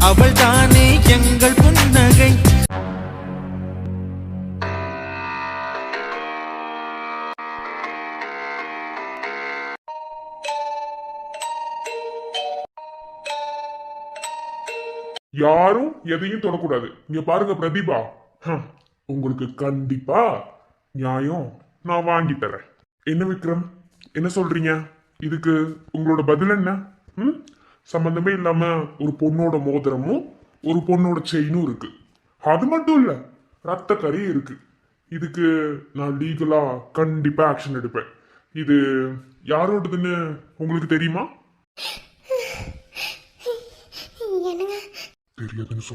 அவள் தானே எங்கள் புன்னகை. யாரும் எதையும் தொடக்கூடாது. இங்க பாருங்க பிரதீபா, உங்களுக்கு கண்டிப்பா நியாயம் நான் வாங்கி தரேன். என்ன விக்ரம், என்ன சொல்றீங்க? இதுக்கு உங்களோட பதில் என்ன? சம்பந்தமே இல்லாம ஒரு பொண்ணோட மோதிரமும் ஒரு பொண்ணோட செயினும் இருக்கு. அது மட்டும் இல்ல, ரத்த கரையும் இருக்கு. இதுக்கு நான் லீகலா கண்டிப்பா ஆக்ஷன் எடுப்பேன். இது யாரோடதுன்னு உங்களுக்கு தெரியுமா? தெரியாதுன்னு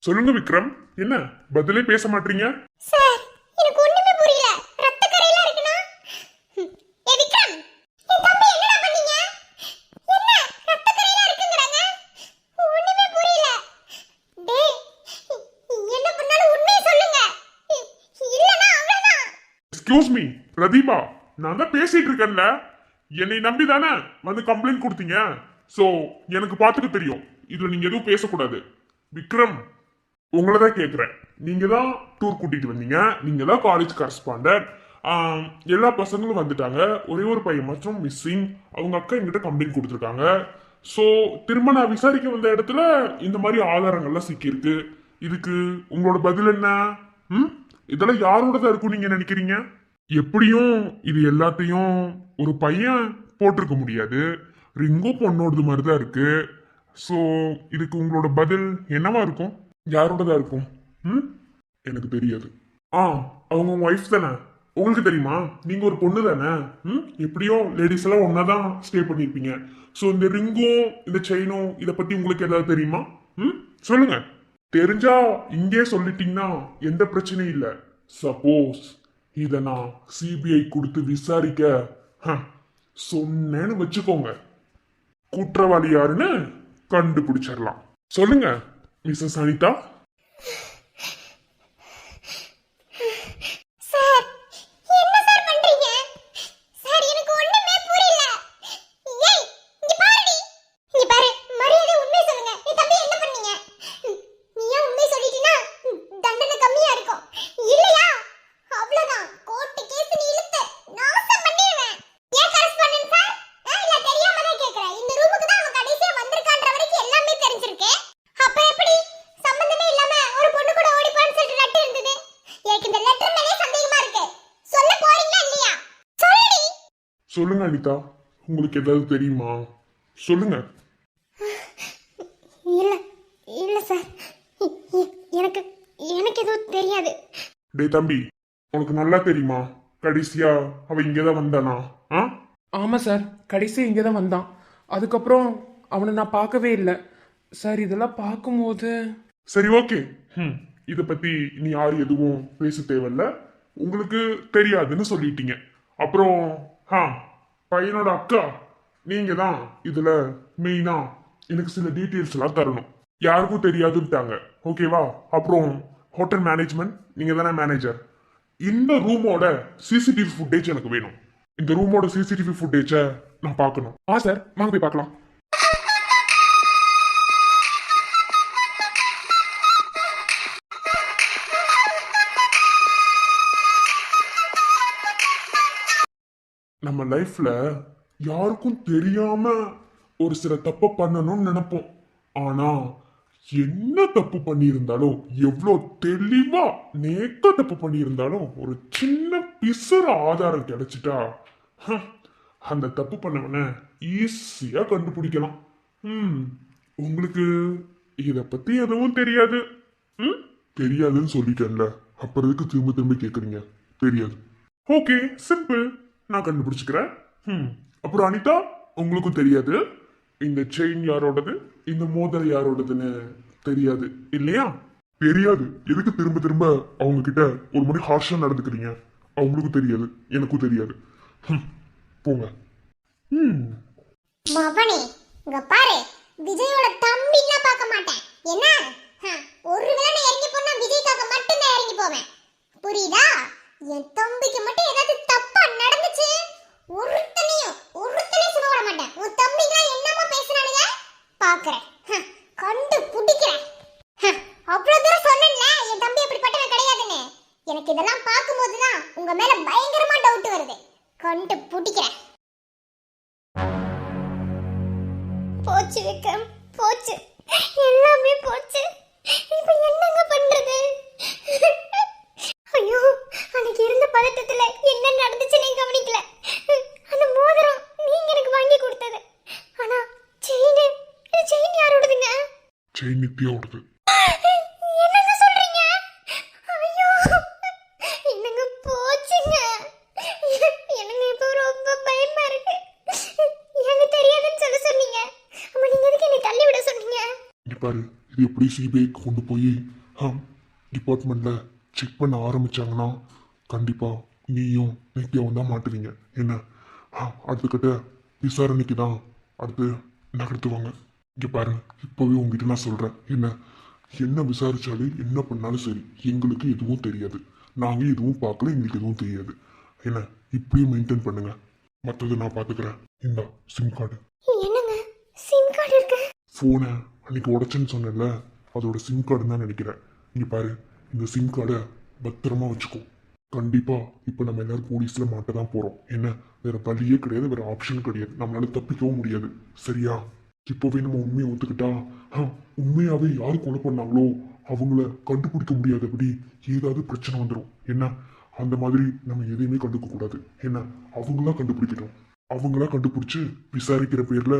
சொல்லுங்க விக்ரம். என்ன பதிலே பேச மாட்டீங்க? சார், எனக்கு ஒண்ணுமே புரியல. ரத்த கரையில இருக்குனா? ஏ விக்ரம், என் தம்பி என்னடா பண்ணீங்க? என்ன ரத்த கரையில இருக்குங்கறாங்க? ஒண்ணுமே புரியல. டேய், என்ன பண்ணாலும் உண்மையை சொல்லுங்க. இல்லனா அவ்வளவுதான். எக்ஸ்கியூஸ் மீ பிரதீபா, நான் தான் பேசிட்டு இருக்கேன்ல. என்னை நம்பி தானே வந்து கம்ப்ளைண்ட் கொடுத்தீங்க. சோ எனக்கு பாத்துக்க தெரியும். இதுல நீங்க எதுவும் பேசக்கூடாது. விக்ரம், உங்களை தான் கேட்குறேன். நீங்க தான் டூர் கூட்டிட்டு வந்தீங்க, நீங்க தான் காலேஜ் கரஸ்பாண்டன்ட். எல்லா பசங்களும் வந்துட்டாங்க, ஒரே ஒரு பையன் மற்றும் மிஸ்ஸிங். அவங்க அக்கா என்கிட்ட கம்ப்ளைண்ட் கொடுத்துருக்காங்க. ஸோ திரும்ப நான் விசாரிக்க வந்த இடத்துல இந்த மாதிரி ஆதாரங்கள்லாம் சிக்கியிருக்கு. இதுக்கு உங்களோட பதில் என்ன? இதெல்லாம் யாரோடதான் இருக்கும் நீங்க நினைக்கிறீங்க? எப்படியும் இது எல்லாத்தையும் ஒரு பையன் போட்டிருக்க முடியாது. ரிங்கோ பொண்ணோடது மாதிரி தான் இருக்கு. ஸோ இதுக்கு உங்களோட பதில் என்னவா இருக்கும்? யாரோடதா இருக்கும்? எனக்கு தெரியாது. அவங்க உங்க ஒய்ஃப் தானே? உங்களுக்கு தெரியுமா? நீங்க ஒரு பொண்ணு தானே? எப்படியும் லேடிஸ் எல்லாம் ஒன்னாதான் ஸ்டே பண்ணிருப்பீங்க. ஸோ இந்த ரிங்கும் இந்த செயினும் இதை பத்தி உங்களுக்கு ஏதாவது தெரியுமா? சொல்லுங்க. தெரிஞ்சா இங்கே சொல்லிட்டீங்கன்னா எந்த பிரச்சனையும் இல்லை. சப்போஸ் இத நான் சிபிஐ கொடுத்து விசாரிக்க சொன்னேன்னு வச்சுக்கோங்க, குற்றவாளி யாருன்னு கண்டுபிடிச்சிடலாம். சொல்லுங்க மிஸ்ஸஸ் அனிதா. சார், என்ன சார் பண்றீங்க? சார், எனக்கு ஒண்ணுமே புரியல. ஏய், இங்க பாருடி. இங்க பாரு, மரியாதை உண்மை சொல்லுங்க. நீ தம்பி என்ன பண்ணீங்க? நீயா உண்மை சொல்லிட்டீனா தண்டனை கம்மியா இருக்கும். இல்லையா அவ்வளவுதான். கோர்ட் கேஸ் நீ இழுத்து நாசம் பண்ணிடுவேன். ஏன் கரஸ்பாண்டன்ட் சார்? இல்ல தெரியாம தான் கேக்குறேன். இந்த ரூமுக்கு தான் அவன் கடைசியா வந்திருக்கான்ற வரைக்கும் எல்லாமே தெரிஞ்சிருக்கு. அப்ப எப்படி சம்பந்தமே இல்லாம ஒரு பொண்ணு கூட ஓடி போன்னு சொல்லிட்டு லெட்டர் இருந்தது? எனக்கு இந்த லெட்டர் மேலே சந்தேகமா இருக்கு. சொல்ல போறீங்களா இல்லையா? சொல்லுடி. சொல்லுங்க அனிதா, உங்களுக்கு ஏதாவது தெரியுமா? சொல்லுங்க. இல்ல இல்ல சார், எனக்கு எனக்கு எதுவும் தெரியாது. டேய் தம்பி, உனக்கு நல்லா தெரியுமா கடைசியா அவ இங்கதான் வந்தானா? ஆமாம் சார், கடைசி இங்கே தான் வந்தான். அதுக்கப்புறம் அவனை நான் பார்க்கவே இல்லை சார். இதெல்லாம் பார்க்கும்போது சரி, ஓகே. இத பத்தி நீ யாரும் எதுவும் பேச தேவையில்ல. உங்களுக்கு தெரியாதுன்னு சொல்லிட்டீங்க. அப்புறம் பையனோட அக்கா நீங்க தான் இதுல மெயினா எனக்கு சில டீட்டெயில்ஸ் எல்லாம் தரணும். யாருக்கும் தெரியாதுட்டாங்க, ஓகேவா? அப்புறம் ஹோட்டல் மேனேஜ்மெண்ட், நீங்க தானே மேனேஜர். இந்த ரூமோட சிசிடிவி ஃபுட்டேஜ் எனக்கு வேணும். இந்த ரூமோட சிசிடிவி ஃபுட்டேஜை நான் பார்க்கணும். சார், வாங்க போய் பார்க்கலாம். நம்ம லைஃப்ல யாருக்கும் தெரியாம ஒரு சில தப்பு பண்ணணும்னு நினைப்போம். ஆனா என்ன தப்பு பண்ணியிருந்தாலும், எவ்வளோ தெளிவா நேக்க தப்பு பண்ணியிருந்தாலும், ஒரு சின்ன பிசற ஆதாரம் கிடைச்சிட்டா அந்த தப்பு பண்ணவன ஈஸியா கண்டுபிடிக்கலாம். உங்களுக்கு இத பத்தி எதுவும் தெரியாது. தெரியாதுன்னு சொல்லிட்டேன்ல, அப்புறம் எதுக்கு திரும்ப திரும்ப கேக்குறீங்க? தெரியாது. ஓகே, சிம்பிள், நான் கண்டுபிடிச்சுக்கிறேன். அப்புறம் அனிதா, உங்களுக்கும் தெரியாது இந்த செயின் யாரோடது, இந்த மோதிரம் யாரோடதுன்னு தெரியாது இல்லையா? தெரியாது. எதுக்கு திரும்ப திரும்ப அவங்க கிட்ட ஒரு மாதிரி ஹார்ஷா நடந்துக்கிறீங்க? அவங்களுக்கும் தெரியாது, எனக்கும் தெரியாது. போங்க. மவனே, இங்க பாரு, விஜயோட தம்பின்னா பார்க்க மாட்டேன். என்ன? ஒருவேளை நான் இறங்கி போனா விஜய்க்காக மட்டும் தான் இறங்கி போவேன். புரியுதா? என் தம்பிக்கு மட்டும் ஏதாவது தப்பா நடந்துச்சு, ஒருத்தனையும் சும்மா விட மாட்டேன். உன் தம்பிங்க என்னமா பேசுறானுங்க பாக்குறேன், கண்டு பிடிக்கிறேன். பூட்டிக்கிறேன். போச்சு விக்ரம், போச்சு, எல்லாமே போச்சு. இப்ப என்னங்க பண்றது? ஐயோ, அன்னைக்கு இருந்த பதட்டத்துல என்ன நடந்துச்சுன்னே கவனிக்கல. அந்த மோதிரம் நீங்க எனக்கு வாங்கி கொடுத்தது. ஆனா செயின் யாரோடதுங்க? செயின் நித்யாவோடது. என்னங்க சொல்றீங்க? ஐயோ, என்னங்க போச்சுங்க. எனக்கு இப்போ ரொம்ப பயமா இருக்கு. எனக்கு தெரியாதுன்னு சொல்ல சொன்னீங்க. அம்மா, நீங்க எதுக்கு என்னை தள்ளி விட சொன்னீங்க? இங்க பாரு, இது எப்படி சிபிஐக்கு கொண்டு போய் டிபார்ட்மெண்ட்ல செக் பண்ண ஆரம்பிச்சாங்கன்னா கண்டிப்பா நீயும் நித்யாவும் தான் மாட்டுவீங்க. என்ன அடுத்துக்கிட்ட விசாரணைக்கு தான் அடுத்து நகர்த்துவாங்க. இங்க பாரு, இப்பவே உங்ககிட்ட நான் சொல்றேன், என்ன விசாரிச்சாலும் என்ன பண்ணாலும் சரி, எங்களுக்கு எதுவும் தெரியாது. நாங்க எதுவும் பார்க்கல, எங்களுக்கு எதுவும் தெரியாது. என்ன இப்படியே மெயின்டைன் பண்ணுங்க. மற்றது நான் பாத்துக்கிறேன். இந்த சிம் கார்டு. என்னங்க சிம் கார்டு இருக்கு? ஃபோனை அன்னைக்கு உடைச்சேன்னு சொன்னேன்ல, அதோட சிம் கார்டு தான் நினைக்கிறேன். இங்க பாரு, இந்த சிம் கார்டை பத்திரமா வச்சுக்கோ. கண்டிப்பா இப்ப நம்ம எல்லாரும் போலீஸ்ல மாட்ட தான் போறோம். என்ன வேற வழியே கிடையாது, வேற ஆப்ஷன் கிடையாது. நம்மளால தப்பிக்கவும் முடியாது. சரியா? இப்பவே நம்ம உண்மையை ஒத்துக்கிட்டா உண்மையாவே யாரு கொலை பண்ணாங்களோ அவங்கள கண்டுபிடிக்க முடியாதபடி ஏதாவது பிரச்சனை வந்துடும். என்ன அந்த மாதிரி நம்ம எதையுமே கண்டுக்க கூடாது. என்ன அவங்களா கண்டுபிடிக்கணும். அவங்களா கண்டுபிடிச்சு விசாரிக்கிற பேர்ல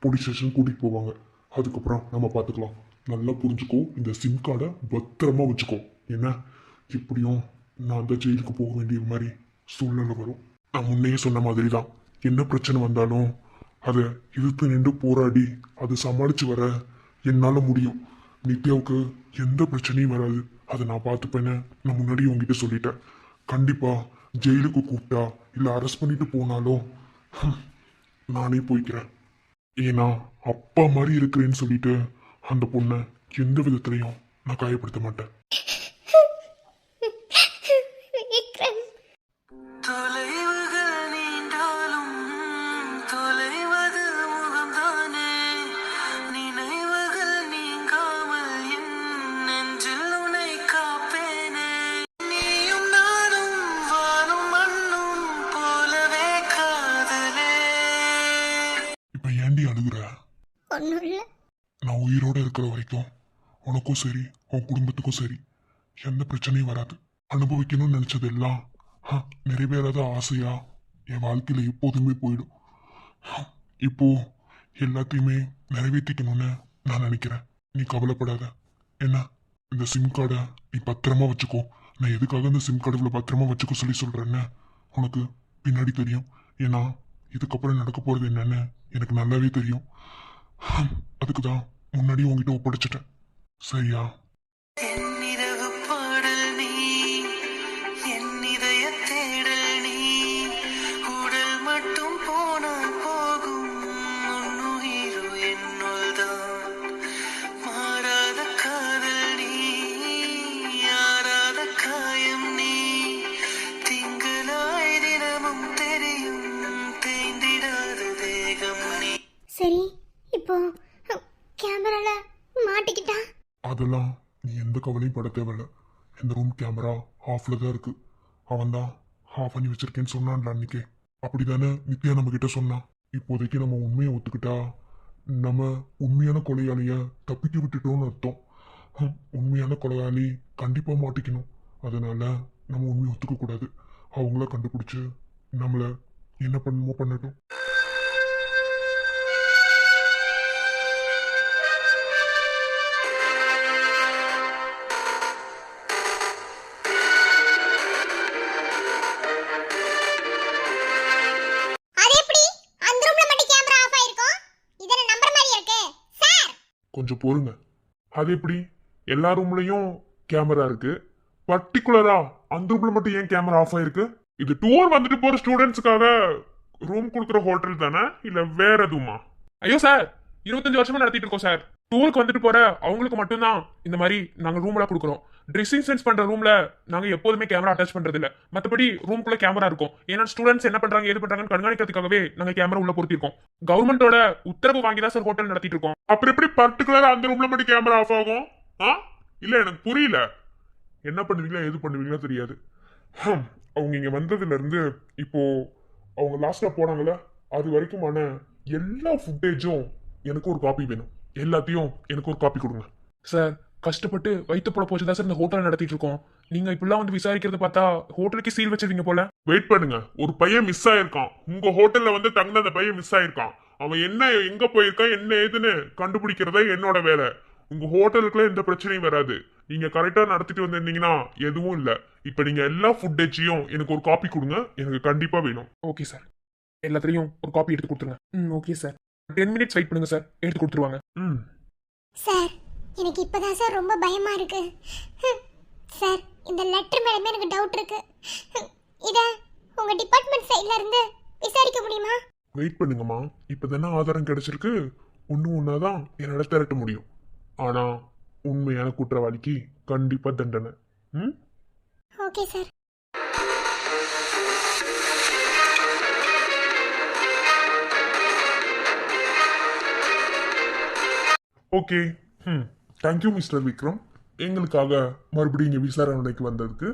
போலீஸ் ஸ்டேஷன் கூட்டிட்டு போவாங்க. அதுக்கப்புறம் நம்ம பார்த்துக்கலாம். நல்லா புரிஞ்சுக்கோ, இந்த சிம் கார்டை பத்திரமா வச்சுக்கோ. என்ன இப்படியும் நான் அந்த ஜெயிலுக்கு போக வேண்டிய மாதிரி சூழ்நிலை வரும். நான் முன்னையே சொன்ன மாதிரி தான், என்ன பிரச்சனை வந்தாலும் அதை எதிர்த்து நின்று போராடி அதை சமாளிச்சு வர என்னால முடியும். நித்யாவுக்கு எந்த பிரச்சனையும் வராது. அதை நான் பார்த்துப்பேன்னு நான் முன்னாடியே உங்ககிட்ட சொல்லிட்டேன். கண்டிப்பா ஜெயிலுக்கு கூப்பிட்டா இல்லை அரெஸ்ட் பண்ணிட்டு போனாலும் நானே போய்க்கிறேன். ஏன்னா அப்பா மாதிரி இருக்கிறேன்னு சொல்லிட்டு அந்த பொண்ணை எந்த விதத்திலையும் நான் காயப்படுத்த மாட்டேன். விக்ரம், தொலைவுகள் நீண்டாலும் தொலைவது முகம்தானே, நினைவுகள் நீங்காமல் என் நெஞ்சில் உன்னை காப்பேனே, நீயும் நானும் வானும் மண்ணும் போலவே காதலே. இப்ப ஏண்டி அழுகுற? ஒண்ணும் இல்ல. நான் உயிரோட இருக்கிற வரைக்கும் உனக்கும் சரி உன் குடும்பத்துக்கும் சரி எந்த பிரச்சனையும் வராது. அனுபவிக்கணும்னு நினைச்சது எல்லாம் நிறைவேறாத ஆசையா என் வாழ்க்கையில எப்போதுமே போயிடும். இப்போ எல்லாத்தையுமே நிறைவேற்றிக்கணும்னு நான் நினைக்கிறேன். நீ கவலைப்படாத. என்ன இந்த சிம் கார்டை நீ பத்திரமா வச்சுக்கோ. நான் எதுக்காக இந்த சிம் கார்டு இவ்வளவு பத்திரமா வச்சுக்க சொல்றேன்னு உனக்கு பின்னாடி தெரியும். ஏன்னா இதுக்கப்புறம் நடக்க போறது என்னன்னு எனக்கு நல்லாவே தெரியும். அதுக்கு தான் முன்னாடி உங்ககிட்ட ஒப்படைச்சிட்டேன். சரியா? என் இரவு பாடல் நீ, என் இதய தேடல் நீ, உடல் மட்டும் போனால் போகும், உன்னுயிரு என்னுள் தான். மாறாத காதல் நீ, யாராத காயம் நீ, திங்களாய் தினமும் தெரியும், தேய்ந்திடாத தேகம் நீ. சரி, இப்போ கேமரால மாட்டிக்கிட்டா? அதெல்லாம் நீ எந்த கவலையும் பட தேவையில்ல. இந்த ரூம் கேமரா ஆஃப்ல தான் இருக்கு. அவன் தான் ஆஃப் பண்ணி வச்சிருக்கேன்னு சொன்னான்ல அன்னைக்கு. அப்படிதானே நித்யா நம்ம கிட்ட சொன்னான். இப்போதைக்கு நம்ம உண்மையை ஒத்துக்கிட்டா நம்ம உண்மையான கொலையாளிய தப்பிக்க விட்டுட்டோம்னு அர்த்தம். உண்மையான கொலையாளி கண்டிப்பா மாட்டிக்கணும். அதனால நம்ம உண்மையை ஒத்துக்க கூடாது. அவங்கள கண்டுபிடிச்சு நம்மள என்ன பண்ணுமோ பண்ணட்டும். அது எப்படி அந்த ரூம்ல மட்டும் கேமரா ஆஃப் ஆயிருக்கும்? இது என்ன நம்பர் மாதிரி இருக்கு சார்? கொஞ்சம் பொறுங்க. அது எப்படி எல்லா ரூம்லயும் கேமரா இருக்கு, பர்டிகுலரா அந்த ரூம்ல மட்டும் ஏன் கேமரா ஆஃப் ஆயிருக்கு? இது டூர் வந்துட்டு போற ஸ்டூடெண்ட்ஸ்க்காக ரூம் கொடுக்குற ஹோட்டல் தானே, இல்ல வேற எதுவுமா? ஐயோ சார், 25 வருஷமா நடத்திட்டு இருக்கோம் சார். டூருக்கு வந்துட்டு போற அவங்களுக்கு மட்டும்தான் இந்த மாதிரி நாங்க ரூம்ல கொடுக்குறோம். ட்ரெஸ்ஸிங் சென்ஸ் பண்ற ரூம்ல நாங்க எப்போதுமே கேமரா அட்டாச் பண்றது இல்ல. மத்தபடி ரூம்குள்ள கேமரா இருக்கும். ஏன்னா ஸ்டூடெண்ட்ஸ் என்ன பண்றாங்க ஏது பண்றாங்கன்னு கண்காணிக்கிறதுக்காகவே நாங்க கேமரா உள்ள பொருத்திருக்கோம். கவர்மெண்டோட உத்தரவு வாங்கி தான் சார் ஹோட்டல் நடத்திட்டு இருக்கோம். அப்புறம் எப்படி பர்டிகுலரா அந்த ரூம்ல மட்டும் கேமரா ஆஃப் ஆகும்? இல்ல எனக்கு புரியல. என்ன பண்ணுவீங்களா எது பண்ணுவீங்களா தெரியாது. அவங்க இங்க வந்ததுல இருந்து இப்போ அவங்க லாஸ்டா போனாங்கல்ல அது வரைக்குமான எல்லா ஃபுட்டேஜும் எனக்கு ஒரு காப்பி வேணும். எல்லாத்தையும் எனக்கு ஒரு காப்பி கொடுங்க. சார் கஷ்டப்பட்டு வயிற்று போட போச்சு தான் சார் இந்த ஹோட்டல் நடத்திட்டு இருக்கோம். நீங்க இப்படிலாம் வந்து விசாரிக்கிறத பார்த்தா ஹோட்டலுக்கு சீல் வச்சிருக்கீங்க போல. வெயிட் பண்ணுங்க. ஒரு பையன் மிஸ் ஆயிருக்கான். உங்க ஹோட்டல்ல வந்து தங்கின அந்த பையன் மிஸ் ஆயிருக்கான். அவன் என்ன எங்க போயிருக்கான் என்ன ஏதுன்னு கண்டுபிடிக்கிறதா என்னோட வேலை. உங்க ஹோட்டலுக்குள்ள எந்த பிரச்சனையும் வராது. நீங்க கரெக்டா நடத்திட்டு வந்திருந்தீங்கன்னா எதுவும் இல்ல. இப்ப நீங்க எல்லா ஃபுட்டேஜையும் எனக்கு ஒரு காப்பி கொடுங்க. எனக்கு கண்டிப்பா வேணும். ஓகே சார், எல்லாத்துலயும் ஒரு காப்பி எடுத்து கொடுத்துருங்க. ஓகே சார், 10 மினிட்ஸ் வெயிட் பண்ணுங்க சார், எடுத்து கொடுத்துருவாங்க. சார் எனக்கு இப்பதான் சார் ரொம்ப பயமா இருக்கு. சார் இந்த லெட்டர் மேலமே எனக்கு டவுட் இருக்கு. இத உங்க டிபார்ட்மெண்ட் சைடுல இருந்து விசாரிக்க முடியுமா? வெயிட் பண்ணுங்கம்மா. இப்பதானே ஆதாரம் கிடைச்சிருக்கு. ஒன்னாதான் என்னால திரட்ட முடியும். ஆனா உண்மையான குற்றவாளிக்கு கண்டிப்பா தண்டனை. Okay sir. Okay. Thank you mister Vikram. எங்களுக்காக மறுபடியும் இங்க விசாரணைக்கு வந்ததுக்கு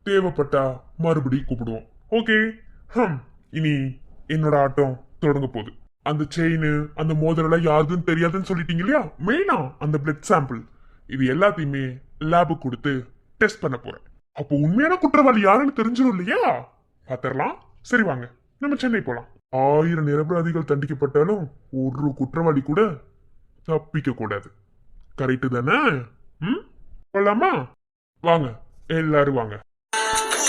தேவைப்பட்டா மறுபடியும் கூப்பிடுவோம். ஓகே. இனி என்னோட ஆட்டம் தொடங்க போகுது. அந்த செயின் அந்த மோதிரம் யாருதுன்னு தெரியாதுன்னு சொல்லிட்டீங்க இல்லையா? மெயினா அந்த பிளட் சாம்பிள் இது எல்லாத்தையுமே லேபுக்கு கொடுத்து டெஸ்ட் பண்ண போறேன். அப்போ உண்மையான குற்றவாளி யாருன்னு தெரிஞ்சிடும் இல்லையா? பாத்திரலாம். சரி வாங்க நம்ம சென்னை போலாம். 1000 நிரபராதிகள் தண்டிக்கப்பட்டாலும் ஒரு குற்றவாளி கூட தப்பிக்க கூடாது. கரெக்டு தானே? போலாமா? வாங்க எல்லாரும் வாங்க.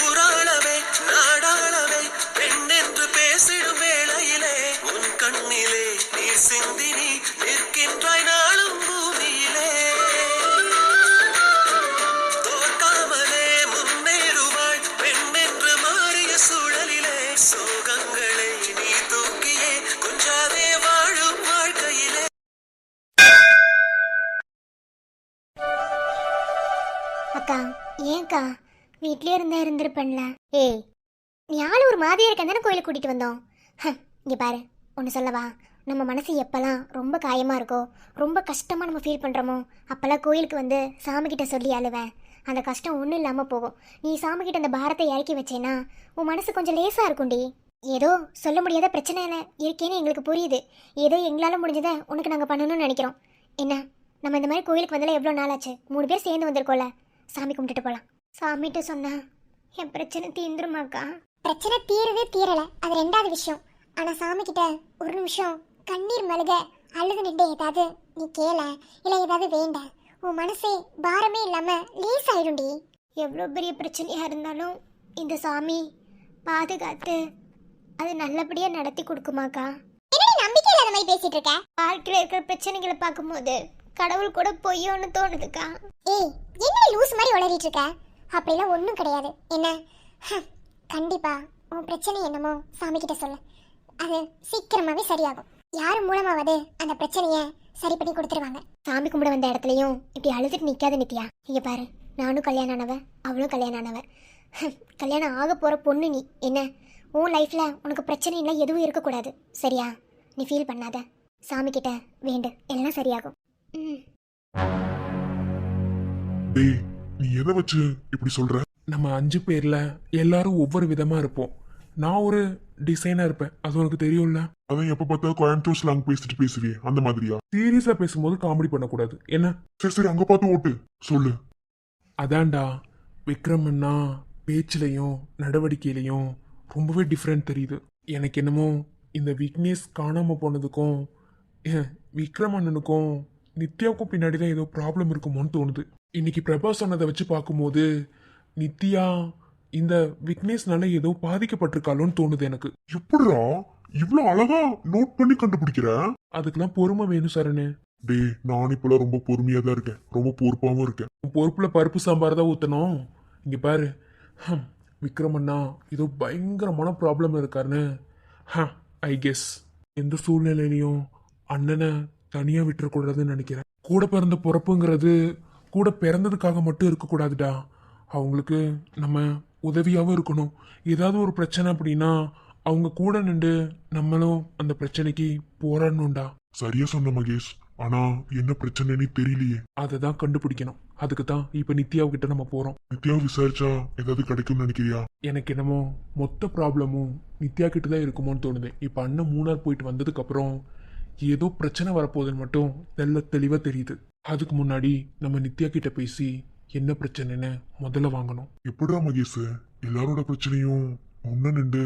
ஊராளவே நாடாளவே பெண்ணென்று பேசிடும் வேளையிலே உன் கண்ணிலே நீர் சிந்தி நீ நிற்கின்றாய் நாளும் பூமியிலே. தோற்காமலே முன்னேறுவாள் பெண்ணென்று மாறிய சூழலிலே சோகங்களை நீ தூக்கியே கொஞ்சாதே வாழும் வாழ்க்கையிலே. அக்கா ஏன்க்கா வீட்லயே இருந்திருப்பேன்ல. ஏய் நீ ஆளு ஒரு மாதிரியா இருக்க தானே கோயிலுக்கு கூட்டிட்டு வந்தோம். இங்க பாரு ஒன்று சொல்லவா, நம்ம மனசு எப்பெல்லாம் ரொம்ப காயமா இருக்கோ ரொம்ப கஷ்டமா நம்ம ஃபீல் பண்றோமோ அப்பெல்லாம் கோயிலுக்கு வந்து சாமி கிட்ட சொல்லி அழுவேன். அந்த கஷ்டம் ஒன்றும் இல்லாம போகும். நீ சாமி கிட்ட அந்த பாரத்தை இறக்கி வச்சேன்னா உன் மனசு கொஞ்சம் லேசா இருக்கும்டி. ஏதோ சொல்ல முடியாத பிரச்சனையில இருக்கேன்னு எங்களுக்கு புரியுது. ஏதோ எங்களால முடிஞ்சதை உனக்கு நாங்கள் பண்ணணும்னு நினைக்கிறோம். என்ன நம்ம இந்த மாதிரி கோயிலுக்கு வந்தாலும் எவ்வளோ நாள் ஆச்சு? 3 பேர் சேர்ந்து வந்திருக்கோம்ல, சாமி கும்பிட்டுட்டு போகலாம். சாமிகிட்ட சொன்னா என் பிரச்சனை தீந்துருமாக்கா? பிரச்சனை தீரவே தீரல, அது 2வது விஷயம். ஆனா சாமி கிட்ட ஒரு நிமிஷம் கண்ணீர் மல்க அழுது நின்று ஏதாவது நீ கேள இல்ல ஏதாவது வேண்ட உன் மனசே பாரமே இல்லாம லேஸ் ஆயிடும்டி. எவ்வளோ பெரிய பிரச்சனையா இருந்தாலும் இந்த சாமி பாதுகாத்து அது நல்லபடியா நடத்தி கொடுக்குமாக்கா? என்ன நம்பிக்கை இல்லாத மாதிரி பேசிட்டு இருக்க? வாழ்க்கையில இருக்கிற பிரச்சனைகளை பார்க்கும்போது கடவுள் கூட பொய்யோன்னு தோணுதுக்கா. ஏய் என்ன லூஸ் மாதிரி உளறிட்டு இருக்க? அப்படிலாம் ஒன்றும் கிடையாது. என்ன கண்டிப்பா உன் பிரச்சனை என்னமோ சாமி கிட்ட சொல்லு, அது சீக்கிரமாவே சரியாகும். யார் மூலமாவது அந்த பிரச்சனைய சரி பண்ணி கொடுத்துருவாங்க. சாமி கும்பிட வந்த இடத்துலயும் இப்படி அழுதுட்டு நிக்காத நித்யா. இங்க பாரு, நானும் கல்யாணம் ஆனவ, அவளும் கல்யாணம் ஆனவ. கல்யாணம் ஆக போற பொண்ணு நீ. என்ன உன் லைஃப்ல உனக்கு பிரச்சனை இல்லை எதுவும் இருக்கக்கூடாது, சரியா? நீ ஃபீல் பண்ணாத, சாமி கிட்ட வேண்டு, எல்லாம் சரியாகும். டேய் நீ எதை வச்சு இப்படி சொல்ற? நம்ம 5 பேர்ல எல்லாரும் ஒவ்வொரு விதமா இருப்போம். நான் ஒரு டிசைனா இருப்பேன், அது உனக்கு தெரியும்ல. அதான் எப்ப பார்த்தா கோயம்புத்தூர் ஸ்லாங் பேசிட்டு பேசுவியே அந்த மாதிரியா? சீரியஸா பேசும்போது காமெடி பண்ணக்கூடாது என்ன? சரி அங்க பார்த்து ஓட்டு சொல்லு. அதான்டா, விக்ரமண்ணா பேச்சிலையும் நடவடிக்கையிலையும் ரொம்பவே டிஃப்ரெண்ட் தெரியுது. எனக்கு என்னமோ இந்த விக்னேஷ் காணாம போனதுக்கும் விக்ரமண்ணனுக்கும் நித்யாவுக்கும் பின்னாடி தான் ஏதோ ப்ராப்ளம் இருக்குமோன்னு தோணுது. இன்னைக்கு பிரபா சொன்னதை வச்சு பார்க்கும்போது நித்யா இந்த விக்னேஷ்னால ஏதோ பாதிக்கப்பட்டிருக்காளோன்னு தோணுது எனக்கு. எப்படிடா இவ்ளோ அழகா நோட் பண்ணி கண்டுபிடிக்கிற? அதுக்கெல்லாம் பொறுமை வேணும் சரணு. டேய் நான் இப்பெல்லாம் ரொம்ப பொறுமையா தான் இருக்கேன், ரொம்ப பொறுப்பாவும் இருக்கேன். உன் பொறுப்புல பருப்பு சாம்பார் தான் ஊத்தணும். இங்க பாரு, விக்ரமண்ணா ஏதோ பயங்கரமான ப்ராப்ளம் இருக்காருன்னு ஐ கெஸ் எந்த சூழ்நிலையிலையும் அண்ணனை தனியா விட்டுறக்கூடாதுன்னு நினைக்கிறேன். கூட பிறந்த பொறப்புங்கிறது கூட பிறந்ததுக்காக மட்டும் இருக்கக்கூடாதுடா. அவங்களுக்கு நம்ம உதவியாகவும் இருக்கணும். ஏதாவது ஒரு பிரச்சனை அப்படின்னா அவங்க கூட நின்று நம்மளும் அந்த பிரச்சனைக்கு போராடணும்டா. சரியா சொன்ன மகேஷ். ஆனா என்ன பிரச்சனைன்னு தெரியலையே. அதை தான் கண்டுபிடிக்கணும். அதுக்கு தான் இப்போ நித்யாவுக்கிட்ட நம்ம போகிறோம். நித்யா விசாரிச்சா ஏதாவது கிடைக்கும்னு நினைக்கிறியா? எனக்கு என்னமோ மொத்த ப்ராப்ளமும் நித்யா கிட்ட தான் இருக்குமோன்னு தோணுது. இப்போ அண்ணன் மூணார் போயிட்டு வந்ததுக்கப்புறம் ஏதோ பிரச்சனை வரப்போகுதுன்னு மட்டும் தெளிவாக தெரியுது. அதுக்கு முன்னாடி நம்ம நித்யா கிட்ட பேசி என்ன பிரச்சனைன்னு முதல்ல வாங்கணும். எப்படிடா மகேஷ் எல்லாரோட பிரச்சனையும் ஒன்னு நின்று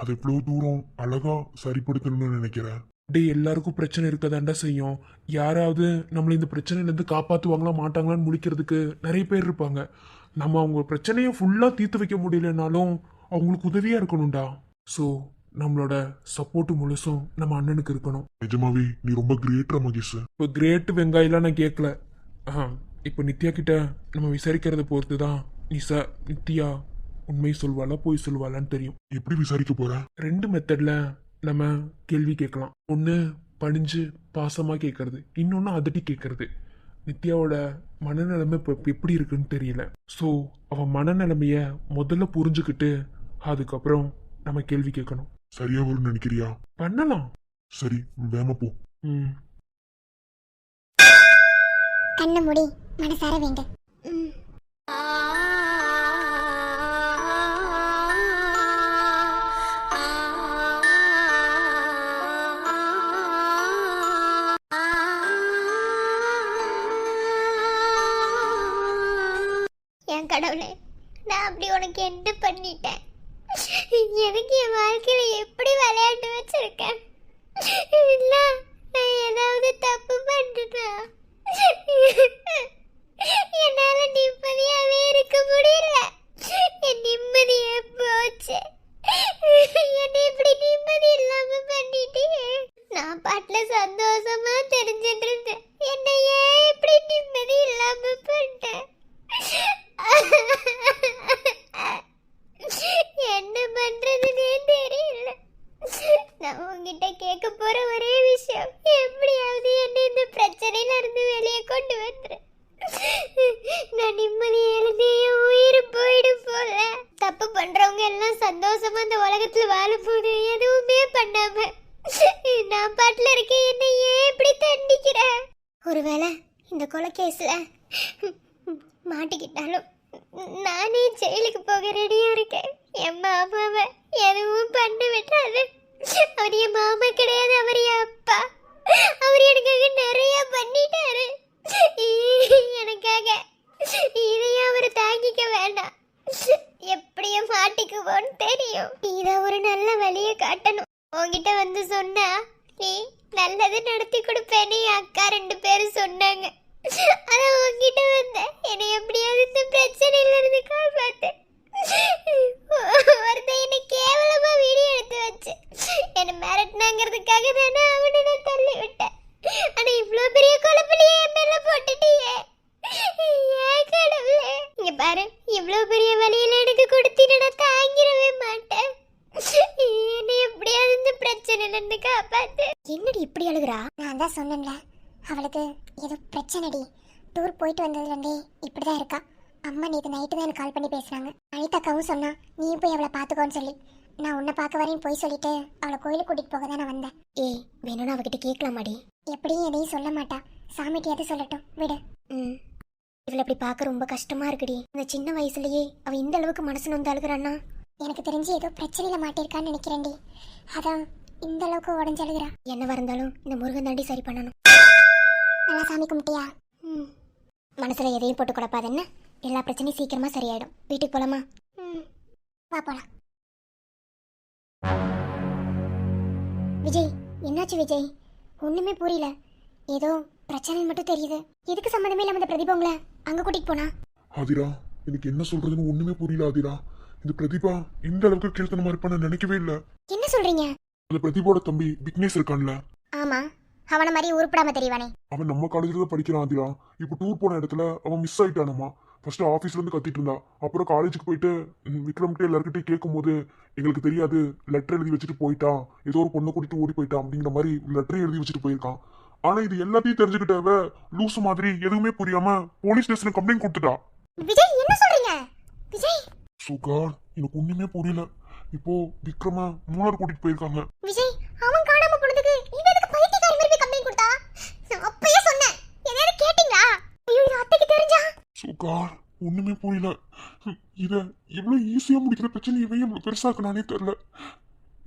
அதை எவ்வளவு தூரம் அழகா சரிப்படுத்தணும்னு நினைக்கிறேன்? டே, எல்லாருக்கும் பிரச்சனை இருக்கதாண்டா செய்யும். யாராவது நம்மளை இந்த பிரச்சனையிலேருந்து காப்பாற்றுவாங்களா மாட்டாங்களான்னு முழிக்கிறதுக்கு நிறைய பேர் இருப்பாங்க. நம்ம அவங்க பிரச்சனையை ஃபுல்லாக தீர்த்து வைக்க முடியலனாலும் அவங்களுக்கு உதவியாக இருக்கணும்டா. ஸோ நம்மளோட சப்போர்ட் முழுசும் நம்ம அண்ணனுக்கு இருக்கணும். நிஜமாவே நீ ரொம்ப கிரேட்ரா மகேஷ். இப்போ கிரேட் வெங்காயம்லாம் நான் கேட்கல. இப்போ நித்யா கிட்ட நம்ம விசாரிக்கிறத பொறுத்து தான் நித்யா உண்மை சொல்வாளா போய் சொல்வாளான்னு தெரியும். எப்படி விசாரிக்க போற? 2 மெத்தட்ல நம்ம கேள்வி கேட்கலாம். ஒன்று பணிஞ்சு பாசமாக கேட்கறது, இன்னொன்று அதட்டி கேட்கறது. நித்யாவோட மனநிலைமை இப்போ எப்படி இருக்குன்னு தெரியல. ஸோ அவன் மனநிலைமைய முதல்ல புரிஞ்சுக்கிட்டு அதுக்கப்புறம் நம்ம கேள்வி கேட்கணும். சரியா வரும்னு நினைக்கிறியா? பண்ணலாம். சரி வேம போ. ம் கண்ணை மூடி மனசார வேண்டு. என் கடவுளே, நான் அப்படி உனக்கு என்ன பண்ணிட்டேன்? எனக்கு என் வாழ்க்கையில எப்படி விளையாட்டு வச்சிருக்கேன்? இல்ல நான் ஏதாவது தப்பு பண்ணிட்டேன்? என்னால நிம்மதியாவே இருக்க முடியல. என் நிம்மதியே போச்சு. என்னை இப்படி நிம்மதி இல்லாம பண்ணிட்டே. நான் பாட்டுல சந்தோஷமா தெரிஞ்சிட்டு இருந்தேன். என்னை ஏன் இப்படி நிம்மதி இல்லாம பண்ணிட்டேன்? என்ன பண்றதுன்னே தெரியல. நான் உங்ககிட்ட கேட்க போற ஒரே விஷயம், எப்படியாவது என்ன இந்த பிரச்சனையில இருந்து வெளியே கொண்டு வந்துரு. நான் நிம்மதியை எழுதி என் உயிர் போயிடும் போல. தப்பு பண்றவங்க எல்லாம் சந்தோஷமா இந்த உலகத்துல வாழும் போது எதுவுமே பண்ணாம நான் பாட்டுல இருக்கேன். என்ன ஏன் இப்படி தண்டிக்கிற? ஒருவேளை இந்த கொலை கேஸ்ல மாட்டிக்கிட்டாலும் நானே ஜெயிலுக்கு போக ரெடியா இருக்கேன். என் மாமாவை எதுவும் பண்ண விட்டாரு. அவர் என் மாமா கிடையாது, அவர் என் அப்பா. அவர் எனக்காக நிறைய பண்ணிட்டாரு. எனக்காக இதையும் அவர் தாங்கிக்க வேண்டாம். எப்படியும் மாட்டிக்குவோன்னு தெரியும். இத ஒரு நல்ல வழியை காட்டணும். உன்கிட்ட வந்து சொன்னா நீ நல்லது நடத்தி கொடுப்பேன்னு என் அக்கா 2 பேரும் சொன்னாங்க. ஆனா உன்கிட்ட வந்த என்னை எப்படியாவது இந்த பிரச்சனையில இருந்து காப்பாத்து. ஒருத்தன் என்னை கேவலமா வீடியோ எடுத்து வச்சு என்னை மிரட்டினாங்கிறதுக்காக தானே அவனை நான் தள்ளி விட்டேன். ஆனா இவ்ளோ பெரிய குழப்பலையே என் மேல போட்டுட்டியே. ஏன் கடவுளே, இங்க பாரு, இவ்ளோ பெரிய வழியில எனக்கு கொடுத்தீங்க, நான் தாங்கிடவே மாட்டேன். என்னை எப்படியாவது இந்த பிரச்சனையில இருந்து காப்பாத்து. என்னடி இப்படி அழுகுறா? நான் தான் சொன்னேன்ல, அவளுக்கு ஏதோ பிரச்சனைடி. டூர் போயிட்டு வந்ததுலேருந்தே இப்படிதான் இருக்கா. அம்மா நேற்று நைட்டு தான் எனக்கு கால் பண்ணி பேசுனாங்க. அனிதாக்காவும் சொன்னா நீயும் போய் அவளை பார்த்துக்கோன்னு சொல்லி. நான் உன்னை பார்க்க வரேன்னு போய் சொல்லிட்டு அவளை கோயிலுக்கு கூட்டிட்டு போக தான் நான் வந்தேன். ஏய், வேணும்னா அவகிட்ட கேட்கலாமாடி? எப்படியும் எதையும் சொல்ல மாட்டா, சாமிட்டியாவது சொல்லட்டும், விடு. இவளை அப்படி பார்க்க ரொம்ப கஷ்டமா இருக்குடி. இந்த சின்ன வயசுலயே அவ இந்த அளவுக்கு மனசு நொந்து அழுகுறான்னா எனக்கு தெரிஞ்சு ஏதோ பிரச்சனையில மாட்டிருக்கான்னு நினைக்கிறேன்டி. அதான் இந்த அளவுக்கு உடஞ்சு அழுகுறா. என்னவா இருந்தாலும் இந்த முருகன் தாண்டி சரி பண்ணணும். நல்லா சாமி கும்பிட்டியா? மனசுல எதையும் போட்டு குழப்பாது என்ன. எல்லா பிரச்சனையும் சீக்கிரமா சரியாயிடும். வீட்டுக்கு போலாமா? வா போலாம். விஜய், என்னாச்சு விஜய்? ஒண்ணுமே புரியல. ஏதோ பிரச்சனை மட்டும் தெரியுது. எதுக்கு சம்மந்தமே இல்லாம இந்த பிரதீபா உங்களை அங்க கூட்டிட்டு போனா? ஆதிரா, எனக்கு என்ன சொல்றதுன்னு ஒண்ணுமே புரியல ஆதிரா. இந்த பிரதீபா இந்த அளவுக்கு கீழ்த்தனமா இருப்பான்னு நினைக்கவே இல்ல. என்ன சொல்றீங்க? அந்த பிரதீபோட தம்பி விக்னேஷ் இருக்கான்ல, ஆமா, அவன மாதிரி உருப்படாம தெரியவானே. அவன் நம்ம காலேஜ்ல தான் படிக்கிறான் ஆதிரா. இப்போ டூர் போன இடத்துல அவன் மிஸ் ஆயிட்டானமா. ஃபர்ஸ்ட் ஆஃபீஸ்ல இருந்து கத்திட்டு இருந்தா. அப்புறம் காலேஜுக்கு போயிட்டு விக்ரம்கிட்ட எல்லாருக்கிட்டையும் கேட்கும் போது எங்களுக்கு தெரியாது, லெட்டர் எழுதி வச்சுட்டு போயிட்டான், ஏதோ ஒரு பொண்ணை கூட்டிட்டு ஓடி போயிட்டான் அப்படிங்கிற மாதிரி லெட்டர் எழுதி வச்சுட்டு போயிருக்கான். ஆனா இது எல்லாத்தையும் தெரிஞ்சுக்கிட்டவ லூசு மாதிரி எதுவுமே புரியாம போலீஸ் ஸ்டேஷன் கம்ப்ளைண்ட் கொடுத்துட்டா. விஜய், என்ன சொல்றீங்க? விஜய், சுகார், எனக்கு ஒண்ணுமே புரியல. இப்போ விக்ரம மூணார் கூட்டிட்டு போயிருக்காங்க. விஜய், அவன் காணாம போனதுக்கு இவ எதுக்கு பைத்தியக்கார மாதிரி கம்ப்ளைண்ட் கொடுத்தா? நான் அப்பவே சொன்னேன். என்னைய கேட்டிங்களா? ஐயோ, இது அத்தைக்கு தெரிஞ்சா? ஒண்ணுமே புரியல. இத இவ்வளவு ஈஸியா முடிக்கிற பிரச்சனை இவன் இவ்வளவு பெருசாக்குனானே தெரியல.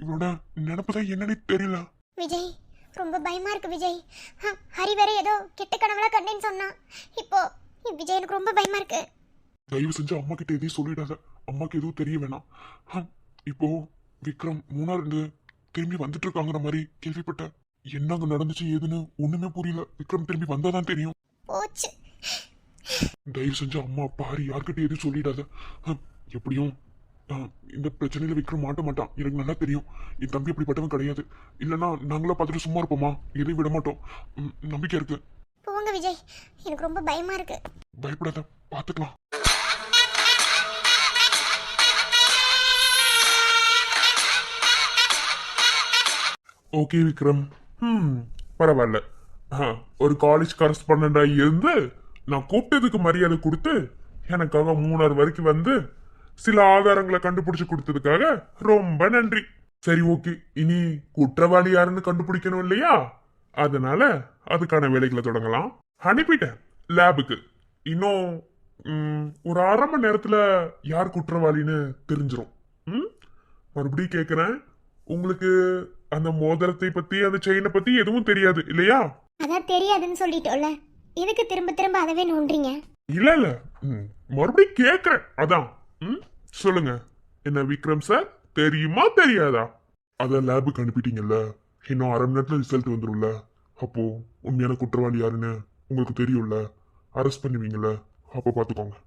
இவனோட நினைப்புதான் என்னன்னே தெரியல. விஜய் ரொம்ப பயமா இருக்கு விஜய். ஹரி வேற ஏதோ கெட்ட கனவுல கண்டேன்னு சொன்னான். இப்போ விஜய் எனக்கு ரொம்ப பயமா இருக்கு. தயவு செஞ்சு அம்மா கிட்ட எதையும் சொல்லிடாத. அம்மாக்கு எதுவும் தெரிய வேணாம். இப்போ விக்ரம் மூணார் இருந்து திரும்பி வந்துட்டு இருக்காங்கிற மாதிரி கேள்விப்பட்டேன். என்ன அங்க நடந்துச்சு ஏதுன்னு ஒண்ணுமே புரியல. விக்ரம் திரும்பி வந்தாதான் தெரியும். போச்சு. தயவு செஞ்சு அம்மா அப்பா ஹரி யார்கிட்ட எதுவும் சொல்லிடாத. எப்படியும் இந்த பிரச்சனையில விக்ரம் மாட்ட மாட்டான், எனக்கு நல்லா தெரியும். என் தம்பி அப்படிப்பட்டவன் கிடையாது. இல்லைன்னா நாங்களா பார்த்துட்டு சும்மா இருப்போமா? எதையும் விட மாட்டோம். நம்பிக்கை இருக்கு. போங்க விஜய், எனக்கு ரொம்ப பயமா இருக்கு. பயப்படாத, பாத்துக்கலாம். ஓகே விக்ரம், பரவாயில்ல. ஒரு காலேஜ் கரஸ்பாண்டா இருந்து நான் கூப்பிட்டதுக்கு மரியாதை கொடுத்து எனக்காக மூணார் வரைக்கும் வந்து சில ஆதாரங்களை கண்டுபிடிச்சு கொடுத்ததுக்காக ரொம்ப நன்றி. சரி ஓகே, இனி குற்றவாளி யாருன்னு கண்டுபிடிக்கணும் இல்லையா? அதனால அதுக்கான வேலைகளை தொடங்கலாம். அனுப்பிட்டேன் லேபுக்கு. இன்னும் ஒரு 1/2 மணி நேரத்துல யார் குற்றவாளின்னு தெரிஞ்சிரும். மறுபடியும் கேக்குறேன், உங்களுக்கு அந்த மோதிரத்தை பத்தி அந்த செயினை பத்தி எதுவும் தெரியாது இல்லையா? அதான் தெரியாதுன்னு சொல்லிட்டோம்ல, எதுக்கு திரும்ப திரும்ப அதவே நோன்றீங்க? இல்ல இல்ல, மறுபடியும் கேக்குறேன். அதான் சொல்லுங்க. என்ன விக்ரம் சார் தெரியுமா தெரியாதா? அத லேபுக்கு அனுப்பிட்டீங்கல்ல, இன்னும் 1/2 மணி நேரத்துல ரிசல்ட் வந்துரும்ல. அப்போ உண்மையான குற்றவாளி யாருன்னு உங்களுக்கு தெரியும்ல, அரெஸ்ட் பண்ணுவீங்கல்ல, அப்போ பாத்துக்கோங்க.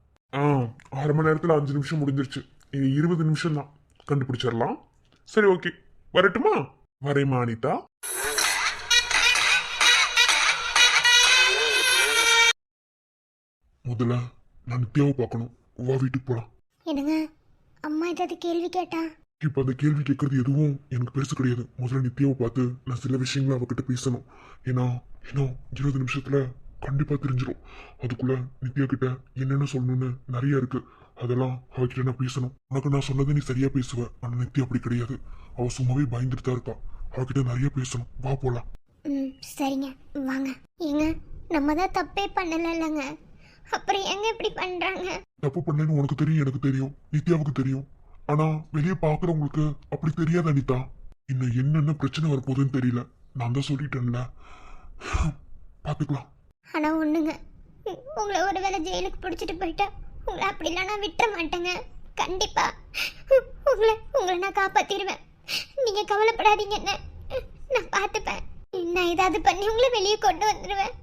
1/2 மணி நேரத்துல 5 நிமிஷம் முடிஞ்சிருச்சு. இது 20 நிமிஷம் தான், கண்டுபிடிச்சிடலாம். சரி ஓகே, வரட்டுமா? வரேம்மா அனிதா. முதல்ல நான் நித்யாவை பார்க்கணும். வா வீட்டுக்கு போலாம். என்னங்க, அம்மா ஏதாவது கேள்வி கேட்டா? இப்ப அந்த கேள்வி கேட்கறது எதுவும் எனக்கு பெருசு கிடையாது. முதல்ல நித்யாவை பார்த்து நான் சில விஷயங்களை அவகிட்ட பேசணும். ஏன்னா இன்னும் 20 நிமிஷத்துல கண்டிப்பா தெரிஞ்சிடும். அதுக்குள்ள நித்யா கிட்ட என்னென்ன சொல்லணும்னு நிறைய இருக்கு. அதெல்லாம் அவகிட்ட நான் பேசணும். உனக்கு நான் சொன்னதை நீ சரியா பேசுவ. ஆனா நித்யா அப்படி கிடையாது. அவ சும்மாவே பயந்துட்டு தான் இருப்பா. அவகிட்ட நிறைய பேசணும். வா போலாம். சரிங்க, வாங்க. ஏங்க, நம்ம தான் தப்பே பண்ணல இல்லைங்க, அப்புறம் எங்க இப்படி பண்றாங்க? தப்பு பண்ணேன்னு உனக்கு தெரியும், எனக்கு தெரியும், நித்யாவுக்கு தெரியும். ஆனா வெளியே பாக்குறவங்களுக்கு அப்படி தெரியாது அனிதா. இன்னும் என்னென்ன பிரச்சனை வரப்போகுதுன்னு தெரியல. நான் தான் சொல்லிட்டேன்ல, பாத்துக்கலாம். ஆனா ஒண்ணுங்க, உங்களை ஒருவேளை ஜெயிலுக்கு பிடிச்சிட்டு போயிட்டா உங்களை அப்படிலாம் நான் விட்டுற மாட்டேங்க. கண்டிப்பா உங்களை நான் காப்பாத்திடுவேன். நீங்க கவலைப்படாதீங்க, என்ன நான் பார்த்துப்பேன். நான் ஏதாவது பண்ணி உங்களை வெளியே கொண்டு வந்துடுவேன்.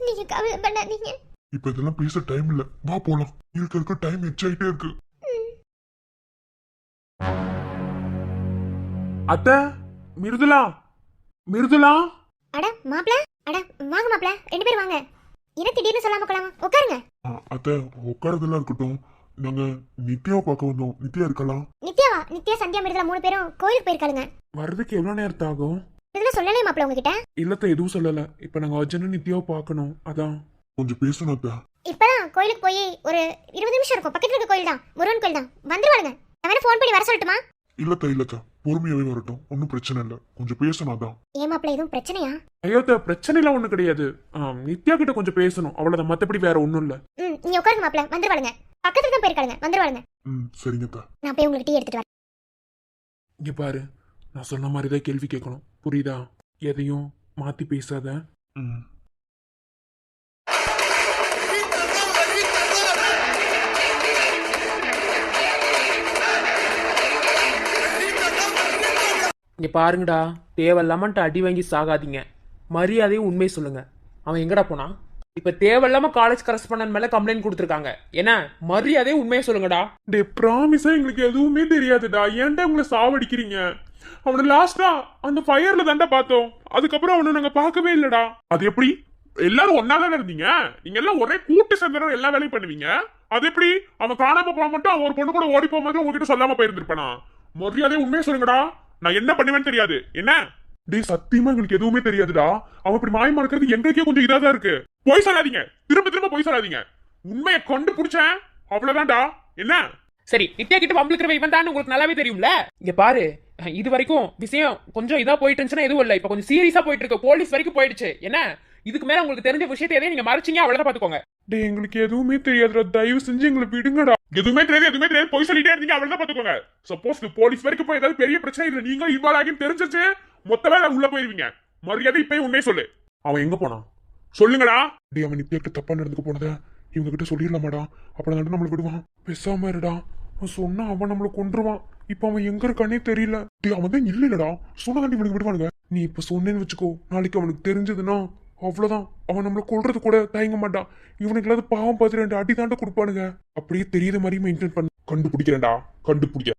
நீங்க கவலைப்படாதீங்க. இப்ப இதெல்லாம் பேச டைம் இல்ல, வா போலாம். இருக்க டைம் எச்சாயிட்டே இருக்கு. அத்த, மிருதுலா மிருதுலா. அட மாப்ள, அட வாங்க மாப்ள, 2 பேரும் வாங்க. என்ன திடீர்னு சொல்லாம போலாமா? உட்காருங்க. அத்தை, உட்காரதெல்லாம் இருக்கட்டும். நாங்க நித்யாவை பார்க்க வந்தோம். நித்யா இருக்கலாம்? நித்யாவா? நித்யா, சந்தியா, மிருதுலா 3 பேரும் கோயிலுக்கு போயிருக்காளுங்க. வர்றதுக்கு எவ்வளவு நேரத்து ஆகும்? இதுல சொல்லலையே மாப்ள உங்ககிட்ட? இல்லத்த, எதுவும் சொல்லல. இப்ப நாங்க அர்ஜுன நித்யாவை பார்க்கணும், அதான். கொஞ்சம் பேசணும் அத்தை. இப்பதான் கோயிலுக்கு போய் ஒரு 20 நிமிஷம் இருக்கும். பக்கத்துல இருக்க கோயில் தான், முருகன் கோயில் தான். வந்துருவாளுங்க. நான் வேணா ஃபோன் பண்ணி வர சொல்லட்டுமா? இல்லத்தா, பொறுமையாவே வரட்டும். ஒன்னும் பிரச்சனை இல்ல, கொஞ்சம் பேசணும். அதான். ஏன் மாப்ள, எதுவும் பிரச்சனையா? ஐயோத்த, பிரச்சனை எல்லாம் ஒண்ணு கிடையாது. நித்யா கிட்ட கொஞ்சம் பேசணும், அவ்வளவுதான். மத்தபடி வேற ஒண்ணும் இல்ல. நீங்க உட்காருங்க மாப்ள, வந்துருவாளுங்க. பக்கத்துல தான் போயிருக்காளுங்க, வந்துருவாளுங்க. சரிங்க அத்தை. நான் போய் உங்களுக்கு டீ எடுத்துட்டு வரேன். இங்க பாரு, நான் சொன்ன மாதிரிதான் கேள்வி கேட்கணும், புரியுதா? எதையும் மாத்தி பேசாத. இங்க பாருங்கடா, தேவையில்லாமன்ட்டு அடி வாங்கி சாகாதீங்க. மரியாதையும் உண்மை சொல்லுங்க. அவன் எங்கடா போனான்? இப்ப தேவையில்லாம காலேஜ் கரஸ்பாண்டன்ட் மேல கம்ப்ளைண்ட் கொடுத்துருக்காங்க. ஏன்னா மரியாதையும் உண்மையை சொல்லுங்கடா. டே, ப்ராமிஸா எங்களுக்கு எதுவுமே தெரியாதுடா. ஏன்டா உங்களை சாவடிக்கிறீங்க? அவனை லாஸ்டா அந்த ஃபயர்ல தாண்டா பார்த்தோம். அதுக்கப்புறம் அவனை நாங்க பார்க்கவே இல்லடா. அது எப்படி? எல்லாரும் ஒன்னா தானே இருந்தீங்க. நீங்க எல்லாம் ஒரே கூட்டு சேர்ந்து எல்லா வேலையும் பண்ணுவீங்க. அது எப்படி? அவன் காணாம போக மட்டும் அவன் ஒரு பொண்ணு கூட ஓடி போக மாதிரி உங்ககிட்ட சொல்லாம போயிருந்திருப்பானா? மரியாதையும் உண்மையை சொல்லுங்கடா. நான் என்ன பண்ணுவேன்னு தெரியாது என்ன? டே, சத்தியமா எங்களுக்கு எதுவுமே தெரியாதுடா. அவன் இப்படி மாயமா இருக்கிறது எங்களுக்கே கொஞ்சம் இதா தான் இருக்கு. பொய் சொல்லாதீங்க, திரும்ப பொய் சொல்லாதீங்க. உண்மையை கொண்டு பிடிச்சேன், அவ்வளவுதான்டா. என்ன? சரி, நித்யா கிட்ட வம்பிழுக்கிறவ இவன் தான் உங்களுக்கு நல்லாவே தெரியும்ல. இங்க பாரு, இது வரைக்கும் விஷயம் கொஞ்சம் இதா போயிட்டு இருந்துச்சுன்னா எதுவும் இல்ல. இப்ப கொஞ்சம் சீரியஸா போயிட்டு இருக்கு. போலீஸ் வரைக்கும் போயிடுச்சு. என்ன இதுக்கு மேல உங்களுக்கு தெரிஞ்ச விஷயத்தை எதையும் நீங்க மறைச்சிங்க, அவ்வளவுதான் பாத்துக்கோங்க. டேய் எங்களுக்கு எதுவுமே தெரியாதுடா, தயவு செஞ்சு எங்களை விடுங்கடா. எதுவுமே தெரியாது போய் சொல்லிட்டே இருந்தீங்க, அவள் தான் பாத்துக்கோங்க. சப்போஸ் போலீஸ் வரைக்கும் போய் ஏதாவது பெரிய பிரச்சனை இல்ல, நீங்க இன்வால்வ் ஆகின்னு தெரிஞ்சிச்சு மொத்தமா உள்ள போயிருவீங்க. மரியாதை இப்ப உண்மையை சொல்லு, அவன் எங்க போனான் சொல்லுங்கடா. டேய் அவன் நித்யாக்கு தப்பா நடந்துக்க போனத இவங்க கிட்ட சொல்லிடலாமாடா, அப்புறம் நம்மள விடுவான். பேசாம இருடா, அவன் சொன்னா அவன் நம்மள கொன்றுவான். இப்ப அவன் எங்க இருக்கானே தெரியல. டேய் அவன் தான் இல்லடா, சொன்னதாண்டி இவனுக்கு விடுவானுங்க. நீ இப்ப சொன்னேன்னு வச்சுக்கோ, நாளைக்கு அவனுக்கு தெரிஞ்சதுன்னா அவ்வளவுதான், அவன் நம்மள கொல்றது கூட தயங்க மாட்டான். இவனுக்கு இல்லாத பாவம் பார்த்து 2 அடி தாண்ட கொடுப்பானுங்க. அப்படியே தெரியாத மாதிரி மெயின்டைன் பண்ண. கண்டுபிடிக்கிறேன்டா, கண்டுபிடிக்க.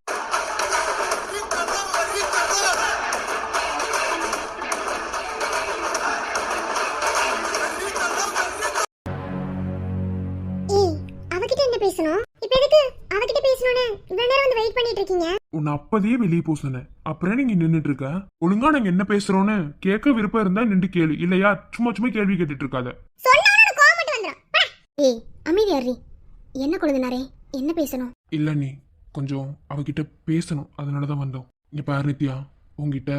ஏய் அவகிட்ட என்ன பேசணும்? இப்போ எதுக்கு அவகிட்ட பேசணும்னு இவ்வளவு நேரம் வந்து வெயிட் பண்ணிட்டு இருக்கீங்க? உன்னை அப்பதையே வெளியே போக சொன்னேன், அப்புறம் நீங்க நின்னுட்டு இருக்க. ஒழுங்கா நாங்க என்ன பேசுறோம்னு கேட்க விருப்பம் இருந்தா நின்று கேளு, இல்லையா சும்மா கேள்வி கேட்டுட்டு இருக்காத. சொன்னா உனக்கு கோவம் மட்டும் வந்துரும். ஏய் அமைதியாரி, என்ன கொழுந்தனாரே, என்ன பேசணும்? இல்ல நீ கொஞ்சம் அவகிட்ட பேசணும், அதனாலதான் வந்தோம். இங்க பாரு நித்யா, உங்ககிட்ட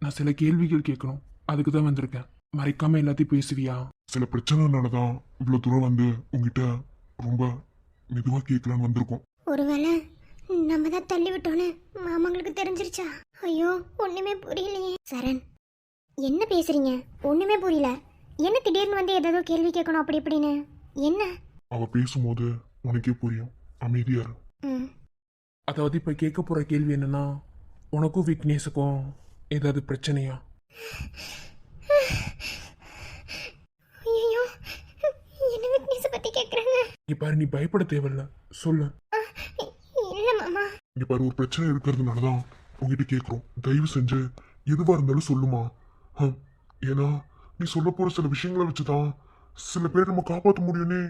நான் சில கேள்விகள் கேட்கணும், அதுக்கு தான் வந்திருக்கேன். மறைக்காம எல்லாத்தையும் பேசுவியா? சில பிரச்சனைனாலதான் இவ்வளவு தூரம் வந்து உங்ககிட்ட ரொம்ப மெதுவா கேட்கலான்னு வந்திருக்கோம். ஒருவேளை நம்ம தான் தள்ளி விட்டோன்னு மாமாங்களுக்கு தெரிஞ்சிருச்சா? ஐயோ ஒண்ணுமே புரியலையே. சரண் என்ன பேசுறீங்க? ஒண்ணுமே புரியல. என்ன திடீர்னு வந்து ஏதோ கேள்வி கேட்கணும் அப்படி இப்படின்னு? என்ன? அவ பேசும்போது உனக்கே புரியும், அமைதியா இரு. ம் அதாவது இப்ப கேட்க போற கேள்வி என்னன்னா, உனக்கும் விக்னேஷுக்கும் ஏதாவது பிரச்சனையா? ஐயோ என்ன விக்னேஷ பத்தி கேக்குறாங்க? இங்க பாரு, நீ பயப்பட தேவையில்ல, சொல்லு. இல்ல மாமா. இங்க பாரு, ஒரு பிரச்சனை இருக்கிறதுனாலதான் உங்ககிட்ட கேட்கிறோம். தயவு செஞ்சு எதுவா இருந்தாலும் சொல்லுமா. ஏன்னா நீ சொல்ல போற சில விஷயங்களை வச்சுதான் சில பேர் நம்ம காப்பாற்ற முடியும்னே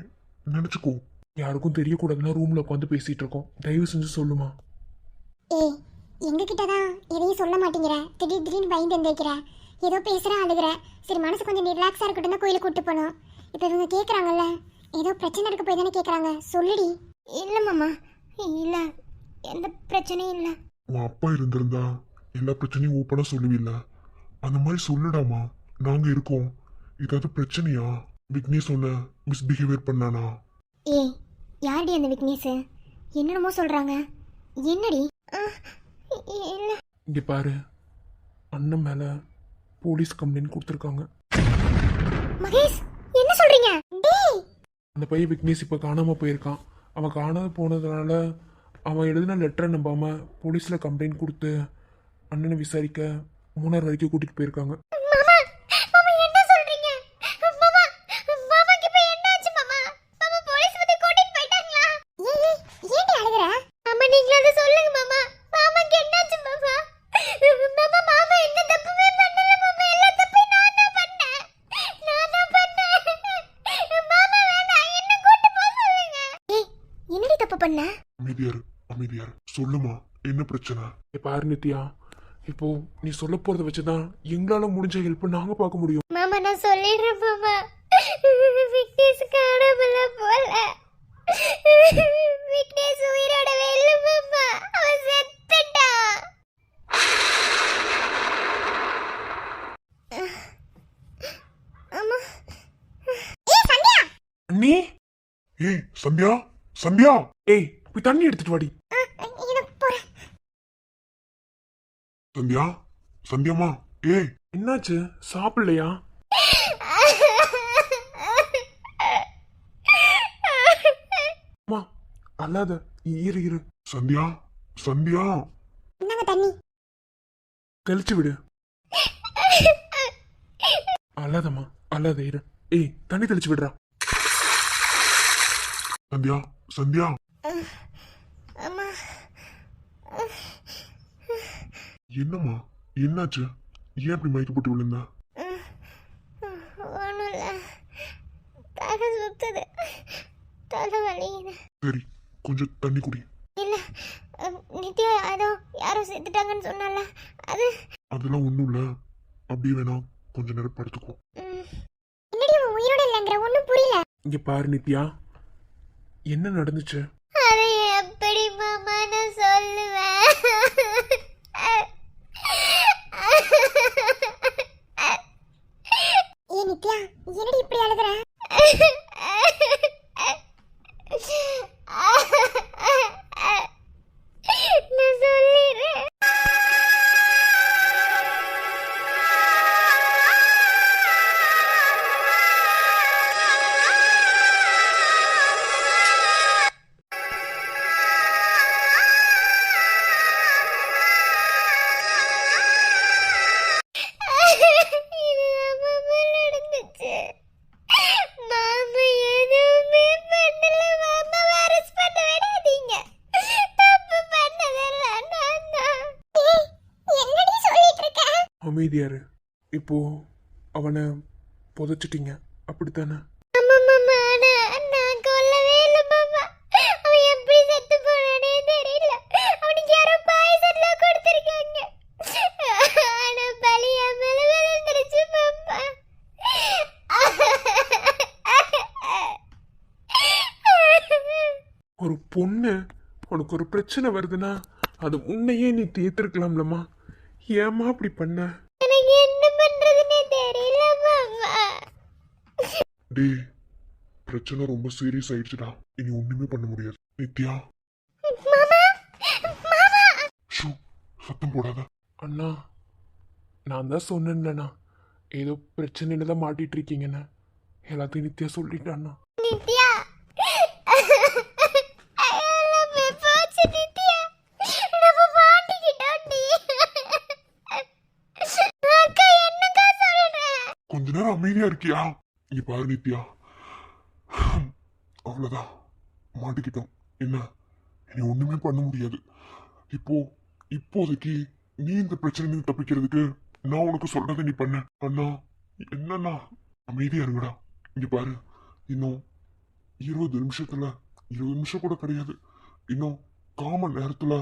நினைச்சுக்கோ. யாருக்கும் தெரியக்கூடாதுன்னா ரூம்ல உட்காந்து பேசிட்டு இருக்கோம், தயவு செஞ்சு சொல்லுமா. ஏய் எங்க கிட்ட தான் எதையும் சொல்ல மாட்டேங்கிற, திடீர்னு பயந்து எந்திரிக்கிற, ஏதோ பேசுற அழுகுற. சரி மனசு கொஞ்சம் ரிலாக்ஸா இருக்கட்டும் தான் கோயிலுக்கு கூட்டு போனோம். இப்போ இவங்க கேக்குறாங்கல்ல, ஏதோ பிரச்சனை இருக்க போய் தானே கேக்குறாங்க, சொல்லுடி. இல்ல மாமா, இல்ல எந்த பிரச்சனையும் இல்ல. உன் அப்பா இருந்திருந்தா எல்லா பிரச்சனையும் ஓப்பனா சொல்லுவில்ல, அந்த மாதிரி சொல்லுடாமா, நாங்க இருக்கோம். ஏதாவது பிரச்சனையா? விக்னேஷ் சொன்ன மிஸ்பிஹேவியர் பண்ணானா? ஏய் யாருடி அந்த விக்னேஷ்? என்னென்னமோ சொல்றாங்க, என்னடி? இல்ல. இங்க பாரு, அண்ணன் மேல போலீஸ் கம்ப்ளைண்ட் கொடுத்துருக்காங்க. மகேஷ் என்ன சொல்றீங்க? டேய் அந்த பையன் விக்னேஷ் இப்ப காணாம போயிருக்கான். அவன் காணாம போனதுனால அவன் எழுதின லெட்டரை நம்பாம போலீஸ்ல கம்ப்ளைண்ட் கொடுத்து அண்ணனை விசாரிக்க மூணார் வரைக்கும் கூட்டிட்டு போயிருக்காங்க. மாமா மாமா என்ன சொல்றீங்க? மாமா மாமாக்கு இப்ப என்னாச்சு மாமா? மாமா போலீஸ் வந்து கூட்டிட்டு போயிட்டாங்களா? ஏய் ஏன்டி அழுகுற? மாமா நீங்க அத சொல்லுங்க மாமா. மாமாக்கு என்னாச்சு மாமா? மாமா எந்த தப்புமே பண்ணல மாமா, எல்லா தப்பையும் நான் தான் பண்ணேன். மாமா வேணாம், என்ன கூட்டி போக சொல்லுங்க. ஏய் என்னடி தப்பு பண்ண? அமைதியாரு சொல்லுமா, என்ன பிரச்சனை? பாரு நித்யா, இப்போ நீ சொல்ல போறத வச்சுதான் எங்களால முடிஞ்ச ஹெல்ப் நாங்க பார்க்க முடியும். மாமா நான் சொல்லிடுறேன் மாமா, விக்னேஷ் காணாமல போல. விக்னேஷ் உயிரோடவே இல்ல மாமா, அவன் செத்துட்டான். அம்மா ஏய் சந்தியா, நீ ஏய் சந்தியா, சந்தியா, ஏய் போய் தண்ணி எடுத்துட்டு வாடி. இத போறேன். சந்தியா, சந்தியாமா, ஏய் என்னாச்சு, சாப்பிடலையா? அம்மா அல்லாத, இரு சந்தியா, சந்தியா, இந்தாங்க தண்ணி. கழிச்சு விடு. அல்லாதம்மா, அல்லாத, இரு. ஏய் தண்ணி தெளிச்சு விடுறா. சந்தியா, சந்தியா, அம்மா என்னம்மா, என்னாச்சு? ஏன் இப்படி மயக்க போட்டு விழுந்த? ஒண்ணும் இல்ல, தலை சுத்துது, தலை வலிக்குது. சரி, கொஞ்சம் தண்ணி குடி. இல்ல நித்யா ஏதோ யாரோ செத்துட்டாங்கன்னு சொன்னால அது. அதெல்லாம் ஒண்ணும் இல்ல, அப்படியே வேணா கொஞ்ச நேரம் படுத்துக்கோ. என்னடி உன் உயிரோட இல்லங்கற, ஒண்ணும் புரியல. இங்க பாரு நித்யா, என்ன நடந்துச்சு? அது எப்படி மாமா நான் சொல்லுவேன்? ஏ நித்யா என்னடி இப்படி அழுகுற? அமைதியாரு. இப்போ அவனை புதைச்சிட்டீங்க அப்படித்தானே? ஆமா மாமா, ஆனா நான் கொல்லவே இல்ல மாமா. அவன் எப்படி செத்து போனானே தெரியல. அவனுக்கு யாரோ பாய்சன்ல கொடுத்திருக்காங்க. ஆனா பலி என் மேல விழுந்துருச்சு மாமா. ஒரு பொண்ணு உனக்கு ஒரு பிரச்சனை வருதுன்னா அது உன்னையே நீ தீர்த்திருக்கலாம்லம்மா. ஏம்மா அப்படி பண்ண? எனக்கு என்ன பண்றதுன்னே தெரியல மாமா. டேய், பிரச்சனை ரொம்ப சீரியஸ் ஆயிடுச்சுடா. இனி ஒண்ணுமே பண்ண முடியாது. நித்யா, மாமா, மாமா. ஷூ, சத்தம் போடாத. அண்ணா, நான் தான் சொன்னேன்லண்ணா, ஏதோ பிரச்சனையில தான் மாட்டிட்டு இருக்கீங்கண்ணா. எல்லாத்தையும் நித்யா சொல்லிட்டாண்ணா. நித்யா, எல்லாமே போச்சு நித்யா. நம்ம மாட்டிக்கிட்டோம்டி. அக்கா என்னக்கா சொல்ற? கொஞ்ச நேரம் அமைதியா இருக்கியா? இங்க பாரு நித்யா, அவ்வளவுதான், மாட்டிக்கிட்டோம். என்ன, இனி ஒண்ணுமே பண்ண முடியாது. இப்போதைக்கு நீ இந்த பிரச்சனை தப்பிக்கிறதுக்கு நான் உனக்கு சொல்றதை நீ பண்ண. அண்ணா, என்னண்ணா, அமைதியா இருங்கடா. இங்க பாரு, இன்னும் 20 நிமிஷத்துல, 20 நிமிஷம் கூட கிடையாது, இன்னும் 1/4 மணி நேரத்துல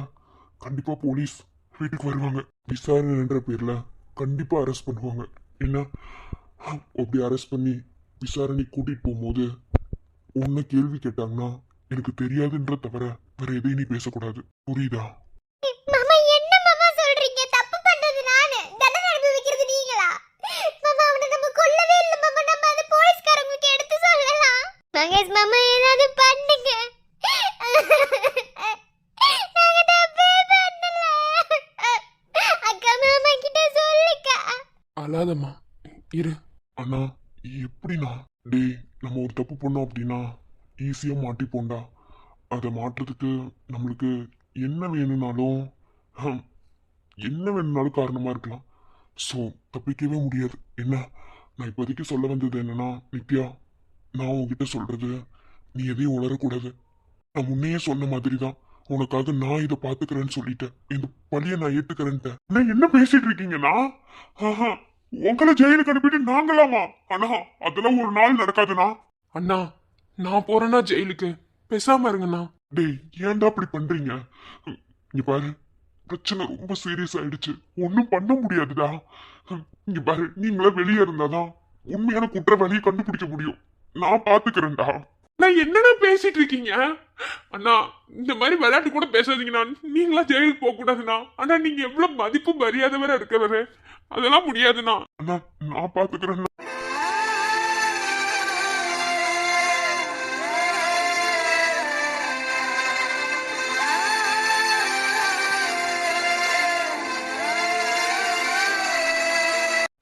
கண்டிப்பா போலீஸ் வீட்டுக்கு வருவாங்க. விசாரணைன்ற பேர்ல கண்டிப்பா அரெஸ்ட் பண்ணுவாங்க. என்ன, அப்படி அரெஸ்ட் பண்ணி விசாரணை கூட்டிட்டு போகும்போது உன்னை கேள்வி கேட்டாங்கன்னா எனக்கு தெரியாதுன்ற தவிர வேற எதையும் நீ பேசக்கூடாது. புரியுதா? மாமா, என்ன மாமா சொல்றீங்க? தப்பு பண்றது நானு, தண்டனை அனுபவிக்கிறது நீங்களா? மாமா, அவனை நம்ம கொல்லவே இல்ல மாமா. நம்ம அந்த போலீஸ்காரங்களுக்கு எடுத்து சொல்லலாம். மகேஷ் மாமா, ஏதாவது பண்ணுங்க. நாங்க தப்பே பண்ணல. அக்கா, மாமா கிட்ட சொல்லுக்கா. அழாதம்மா, இரு. அண்ணா, எப்படிண்ணா? டேய், நம்ம ஒரு தப்பு பண்ணோம் அப்படின்னா ஈஸியா மாட்டிப்போண்டா. அதை மாற்றுறதுக்கு நம்மளுக்கு என்ன வேணும்னாலும் என்ன வேணும்னாலும் காரணமா இருக்கலாம். ஸோ தப்பிக்கவே முடியாது. என்ன, நான் இப்போதைக்கு சொல்ல வந்தது என்னன்னா நித்யா, நான் உன்கிட்ட சொல்றது நீ எதையும் உளரக்கூடாது. நான் முன்னையே சொன்ன மாதிரி தான், உனக்காக நான் இதை பாத்துக்கிறேன்னு சொல்லிட்டேன். இந்த பழிய நான் ஏத்துக்கிறேன்ட்டேன். என்ன பேசிட்டு இருக்கீங்கன்னா, உங்களை ஜெயிலுக்கு அனுப்பிட்டு நாங்களாமா? ஆனா அதெல்லாம் ஒரு நாள் நடக்காதுண்ணா. அண்ணா, நான் போறேன்னா ஜெயிலுக்கு, பேசாம இருங்கண்ணா. டேய், ஏன்டா அப்படி பண்றீங்க? இங்க பாரு, பிரச்சனை ரொம்ப சீரியஸ் ஆயிடுச்சு, ஒன்னும் பண்ண முடியாதுடா. இங்க பாரு, நீங்களே வெளியே இருந்தாதான் உண்மையான குற்றவாளியை கண்டுபிடிக்க முடியும். நான் பாத்துக்கிறேன்டா. நான் என்னடா பேசிட்டு இருக்கீங்க? அண்ணா, இந்த மாதிரி விளையாட்டு கூட பேசாதீங்கண்ணா. நீங்களா ஜெயிலுக்கு போக கூடாதுண்ணா. ஆனா நீங்க எவ்வளவு மதிப்பு மரியாதை வேற இருக்கிறவரு, அதெல்லாம் முடியாதுண்ணா. அண்ணா, நான் பாத்துக்கிறேன்.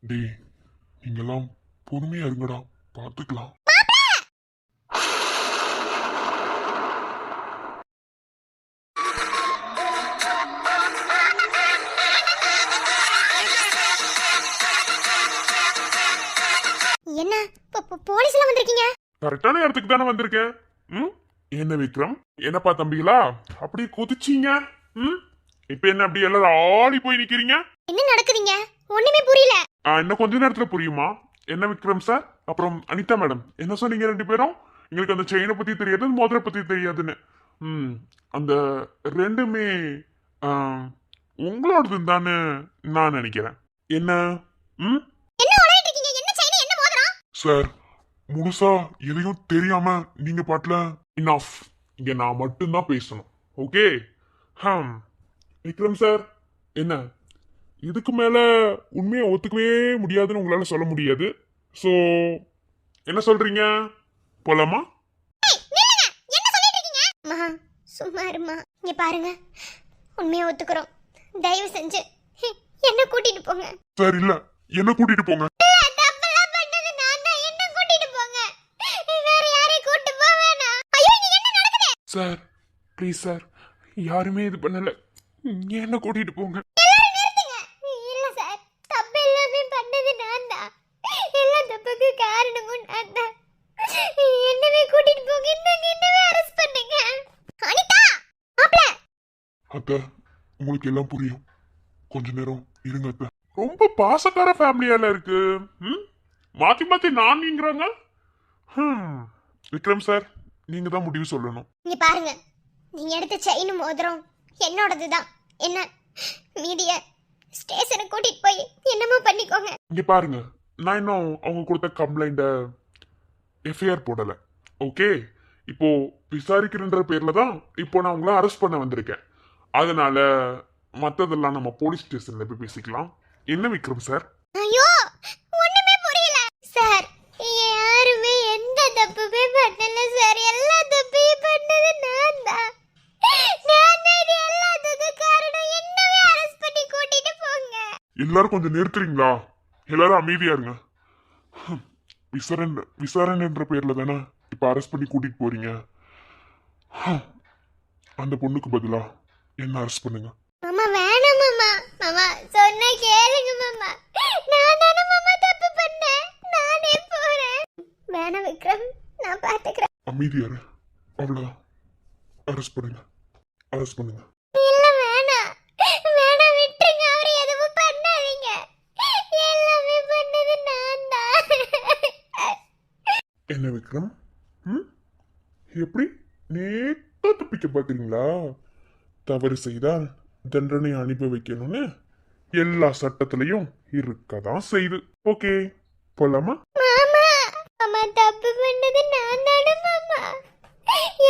டேய், நீங்கெல்லாம் பொறுமையா இருங்கடா, பாத்துக்கலாம். என்ன, போலீஸ் எல்லாம் வந்திருக்கீங்க? கரெக்டான இடத்துக்கு தானே வந்திருக்கேன். என்ன விக்ரம், என்னப்பா தம்பிகளா அப்படி குதிச்சீங்க? இப்ப என்ன அப்படி எல்லாரும் ஆடி போய் நிக்கிறீங்க? என்ன நடக்குதுங்க? ஒண்ணுமே புரியல. இன்னும் கொஞ்ச நேரத்துல புரியுமா? என்ன விக்ரம் சார், அப்புறம் அனிதா மேடம், என்ன சொன்னீங்க ரெண்டு பேரும்? எங்களுக்கு அந்த செயினை பத்தி தெரியாது, மோதிர பத்தி தெரியாதுன்னு. அந்த ரெண்டுமே உங்களோடது தானே நான் நினைக்கிறேன். என்ன? என்ன உளறிட்டு இருக்கீங்க? என்ன செயின், என்ன மோதிரம்? சார், முழுசா எதையும் தெரியாம நீங்க பாட்டுல இனஃப். இங்க நான் மட்டும்தான் பேசணும். ஓகே? விக்ரம் சார், என்ன இதுக்கு மேல உண்மையை ஒத்துக்கவே முடியாதுன்னு உங்களால சொல்ல முடியாது. சோ என்ன சொல்றீங்க? போலாமா? என்ன சொல்லிட்டு இருக்கீங்க? மகா, சும்மா இருமா. இங்க பாருங்க, உண்மையை ஒத்துக்கிறோம். தயவு செஞ்சு என்ன கூட்டிட்டு போங்க. சார், இல்ல, என்ன கூட்டிட்டு போங்க. தப்பெல்லாம் பண்ணது நான் தான். என்ன கூட்டிட்டு போங்க. வேற யாரையும் கூட்டி போக வேணாம். ஐயோ, இங்க என்ன நடக்குது? சார், ப்ளீஸ் சார், யாருமே இது பண்ணல, என்ன கூட்டிட்டு போங்க. எல்லாரும் நிறுத்துங்க. இல்ல சார், தப்பு எல்லாமே பண்ணது நான் தான். எல்லா தப்புக்கு காரணமும் நான் தான். என்னவே கூட்டிட்டு போங்க. என்னவே அரெஸ்ட் பண்ணுங்க. அனிதா, மாப்ள. அத்தை, உங்களுக்கு எல்லாம் புரியும். கொஞ்ச நேரம் இருங்க அத்தை. ரொம்ப பாசக்கார ஃபேமிலியால இருக்கு. ம் மாத்தி மாத்தி நான் நீங்கிறாங்க. விக்ரம் சார், நீங்க தான் முடிவு சொல்லணும். இங்க பாருங்க, நீங்க எடுத்த செயின் மோதிரம் என்னோடதுதான். என்ன மீதிய ஸ்டேஷனுக்கு கூட்டிட்டு போய் என்னமோ பண்ணிக்கோங்க. இங்க பாருங்க, நான் இன்னும் அவங்க கொடுத்த கம்ப்ளைண்ட எஃப்ஐஆர் போடல. ஓகே, இப்போ விசாரிக்கிறன்ற பேர்ல தான் இப்போ நான் உங்களை அரெஸ்ட் பண்ண வந்திருக்கேன். அதனால மத்ததெல்லாம் நம்ம போலீஸ் ஸ்டேஷன்ல போய் பேசிக்கலாம். என்ன விக்ரம் சார்? ஐயோ, ஒண்ணுமே புரியல சார். யாருமே எந்த தப்புமே பண்ணல சார். எல்லா தப்பையும் பண்ணது நான் தான். நான் தான் இது எல்லாத்துக்கும் காரணம். என்னவே அரெஸ்ட் பண்ணி கூட்டிட்டு போங்க. எல்லாரும் கொஞ்சம் நிறுத்துறீங்களா? எல்லாரும் அமைதியா இருங்க. விசாரணைன்ற பேர்ல தானே இப்ப அரெஸ்ட் பண்ணி கூட்டிட்டு போறீங்க. அந்த பொண்ணுக்கு பதிலா என்ன அரெஸ்ட் பண்ணுங்க. மாமா வேணாம் மாமா. மாமா சொன்னா கேளுங்க மாமா. நான் தானே மாமா தப்பு பண்ணேன். நானே போறேன். வேணாம் விக்ரம், நான் பாத்துக்கிறேன். அமைதியா இரு. அவ்வளவுதான். அரெஸ்ட் பண்ணுங்க, அரெஸ்ட் பண்ணுங்க. இல்ல வேணாம். வேணாம் விட்டுருங்க. அவரை எதுவும் பண்ணாதீங்க. எல்லாமே பண்ணது நான் தான். என்ன விக்ரம்? எப்படி நேத்தா தப்பிக்க பாக்குறீங்களா? தவறு செய்தால் தண்டனை அனுபவிக்கணும்னு எல்லா சட்டத்திலையும் இருக்கதான் செய்து. ஓகே, போலாமா? மாமா, மாமா தப்பு பண்ணது நான் தானே மாமா.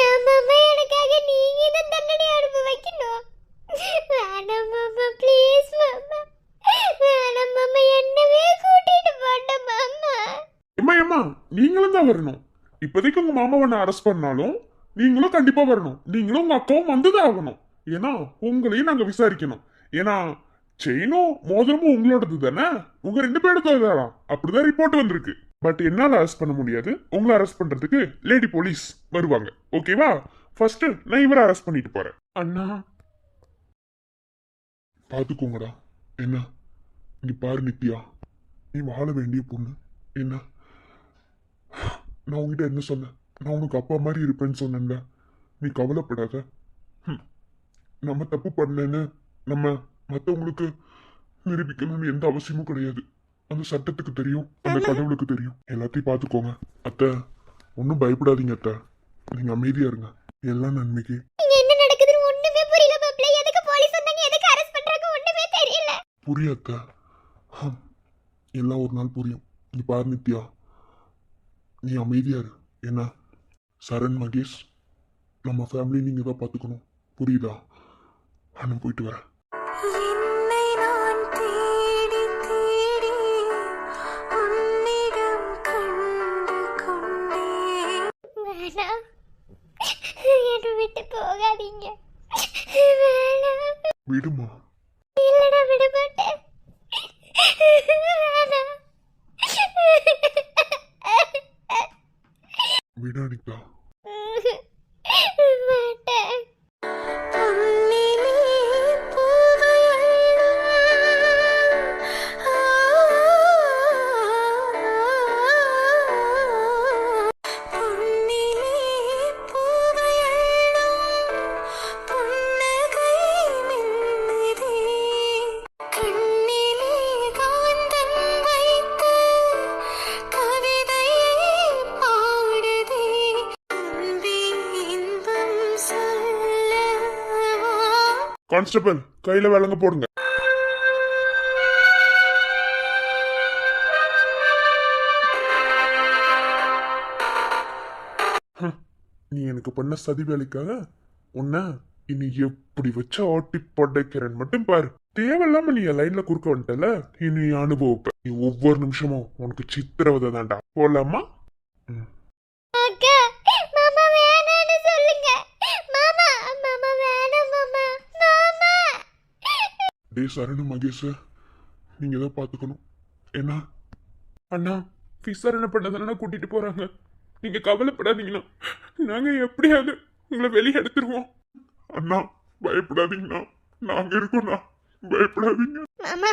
ஏன் மாமா எனக்காக நீங்க தான் தண்டனை அனுபவிக்கணும்? வேணாம் மாமா, ப்ளீஸ் மாமா. வேணாம் மாமா, என்னவே கூட்டிட்டு போட்ட மாமா. ஏம்மா நீங்களும் தான் வரணும். இப்போதைக்கு உங்க மாமாவை அரெஸ்ட் பண்ணாலும் நீங்களும் கண்டிப்பா வரணும். நீங்களும் உங்க அக்காவும் வந்துதான் ஆகணும். ஏன்னா உங்களையும் நாங்க விசாரிக்கணும். ஏன்னா செயினும் மோதிரமும் உங்களோடது தானே. உங்க 2 பேருக்கு தான் அப்படிதான் ரிப்போர்ட் வந்திருக்கு. பட் என்னால அரெஸ்ட் பண்ண முடியாது. உங்களை அரெஸ்ட் பண்றதுக்கு லேடி போலீஸ் வருவாங்க. ஓகேவா? ஃபர்ஸ்ட் நான் இவரை அரெஸ்ட் பண்ணிட்டு போறேன். அண்ணா, பாத்துக்கோங்கடா. என்ன இங்க பாரு நித்யா, நீ வாழ வேண்டிய பொண்ணு. என்ன நான் உங்ககிட்ட என்ன சொன்னேன்? நான் உனக்கு அப்பா மாதிரி இருப்பேன்னு சொன்னேன்ல. நீ கவலைப்படாத. நம்ம தப்பு பண்ணேன்னு நம்ம மற்றவங்களுக்கு நிரூபிக்கணும்னு எந்த அவசியமும் கிடையாது. அந்த சட்டத்துக்கு தெரியும், அந்த கடவுளுக்கு தெரியும். எல்லாத்தையும் பார்த்துக்கோங்க. அத்தை, ஒன்றும் பயப்படாதீங்க அத்தை. நீங்க அமைதியா இருங்க. எல்லாம் நன்மைக்கு. இங்க என்ன நடக்குதுன்னு ஒண்ணுமே புரியல மாப்ள. எதுக்கு போலீஸ் வந்தாங்க? எதுக்கு அரெஸ்ட் பண்றாங்க? ஒண்ணுமே தெரியல. புரியும் அத்தை. எல்லாம் ஒரு நாள் புரியும். நீ பாரு நித்யா, நீ அமைதியா இரு. என்ன சரண், மகேஷ், நம்ம ஃபேமிலி நீங்க தான் பார்த்துக்கணும். புரியுதா? நான் போயிட்டு வரேன். என்னை நான் தேடி தேடி உன்னிடம் கண்டு கொண்டேன். வேணாம், என்னை விட்டு போகாதீங்க. வேணாம். விடுமா. இல்லடா, விட மாட்டேன். வேணாம். விடு அனிதா. மாட்டேன். பொன்னிலே பூவையள் பொன்னிலே பூவையள்ளும் புன்னகை மின்னுதே. கண்ணிலே காந்தம் வைத்து கவிதை பாடுதே. அன்பே இன்பம் சொல்லவா. கான்ஸ்டபிள், கையில விலங்க போடுங்க. நீ எனக்கு பண்ண சதி வேலைக்காக உன்னை இனி எப்படி வச்சு ஆட்டி படைக்கிறேன்னு மட்டும் பாரு. தேவையில்லாம நீ என் லைன்ல குறுக்க வந்துட்டல. இனி அனுபவிப்ப. நீ ஒவ்வொரு நிமிஷமும் உனக்கு சித்திரவதை தான்டா. போலாமா? அக்கா, மாமா வேணான்னு சொல்லுங்க. மாமா, மாமா வேணாம் மாமா. மாமா. டே சரணு, மகேஷ், நீங்க தான் பாத்துக்கணும். என்ன அண்ணா, விசாரணை பண்ணதானே கூட்டிட்டு போறாங்க. நீங்க கவலைப்படாதீங்கண்ணா. நாங்க எப்படியாவது உங்களை வெளியே எடுத்துருவோம். அண்ணா, பயப்படாதீங்கண்ணா. நாங்க இருக்கோம்ண்ணா. பயப்படாதீங்க. மாமா.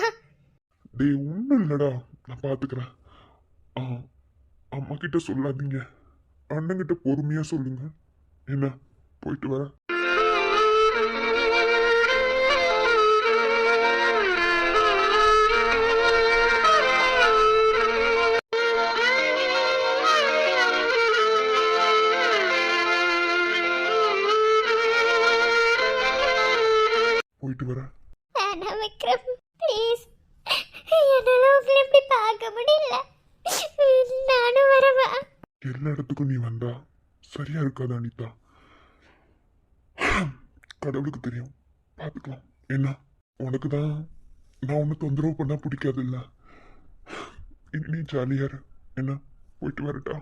டேய் ஒன்றும் இல்லடா, நான் பாத்துக்கிறேன். அம்மா கிட்ட சொல்லாதீங்க. அண்ணங்கிட்ட பொறுமையா சொல்லுங்க. என்ன போயிட்டு வரேன். போயிட்டு வரேன். ஆனா விக்ரம் ப்ளீஸ், என்னால உங்களை இப்படி பார்க்க முடியல. நானும் வரவா? எல்லா இடத்துக்கும் நீ வந்தா சரியா இருக்காது அனிதா. கடவுளுக்கு தெரியும், பார்த்துக்கலாம். என்ன உனக்கு தான் நான் ஒன்றும் தொந்தரவு பண்ணா பிடிக்காது இல்ல. இனி நீ ஜாலியா இரு. என்ன போயிட்டு வரட்டா?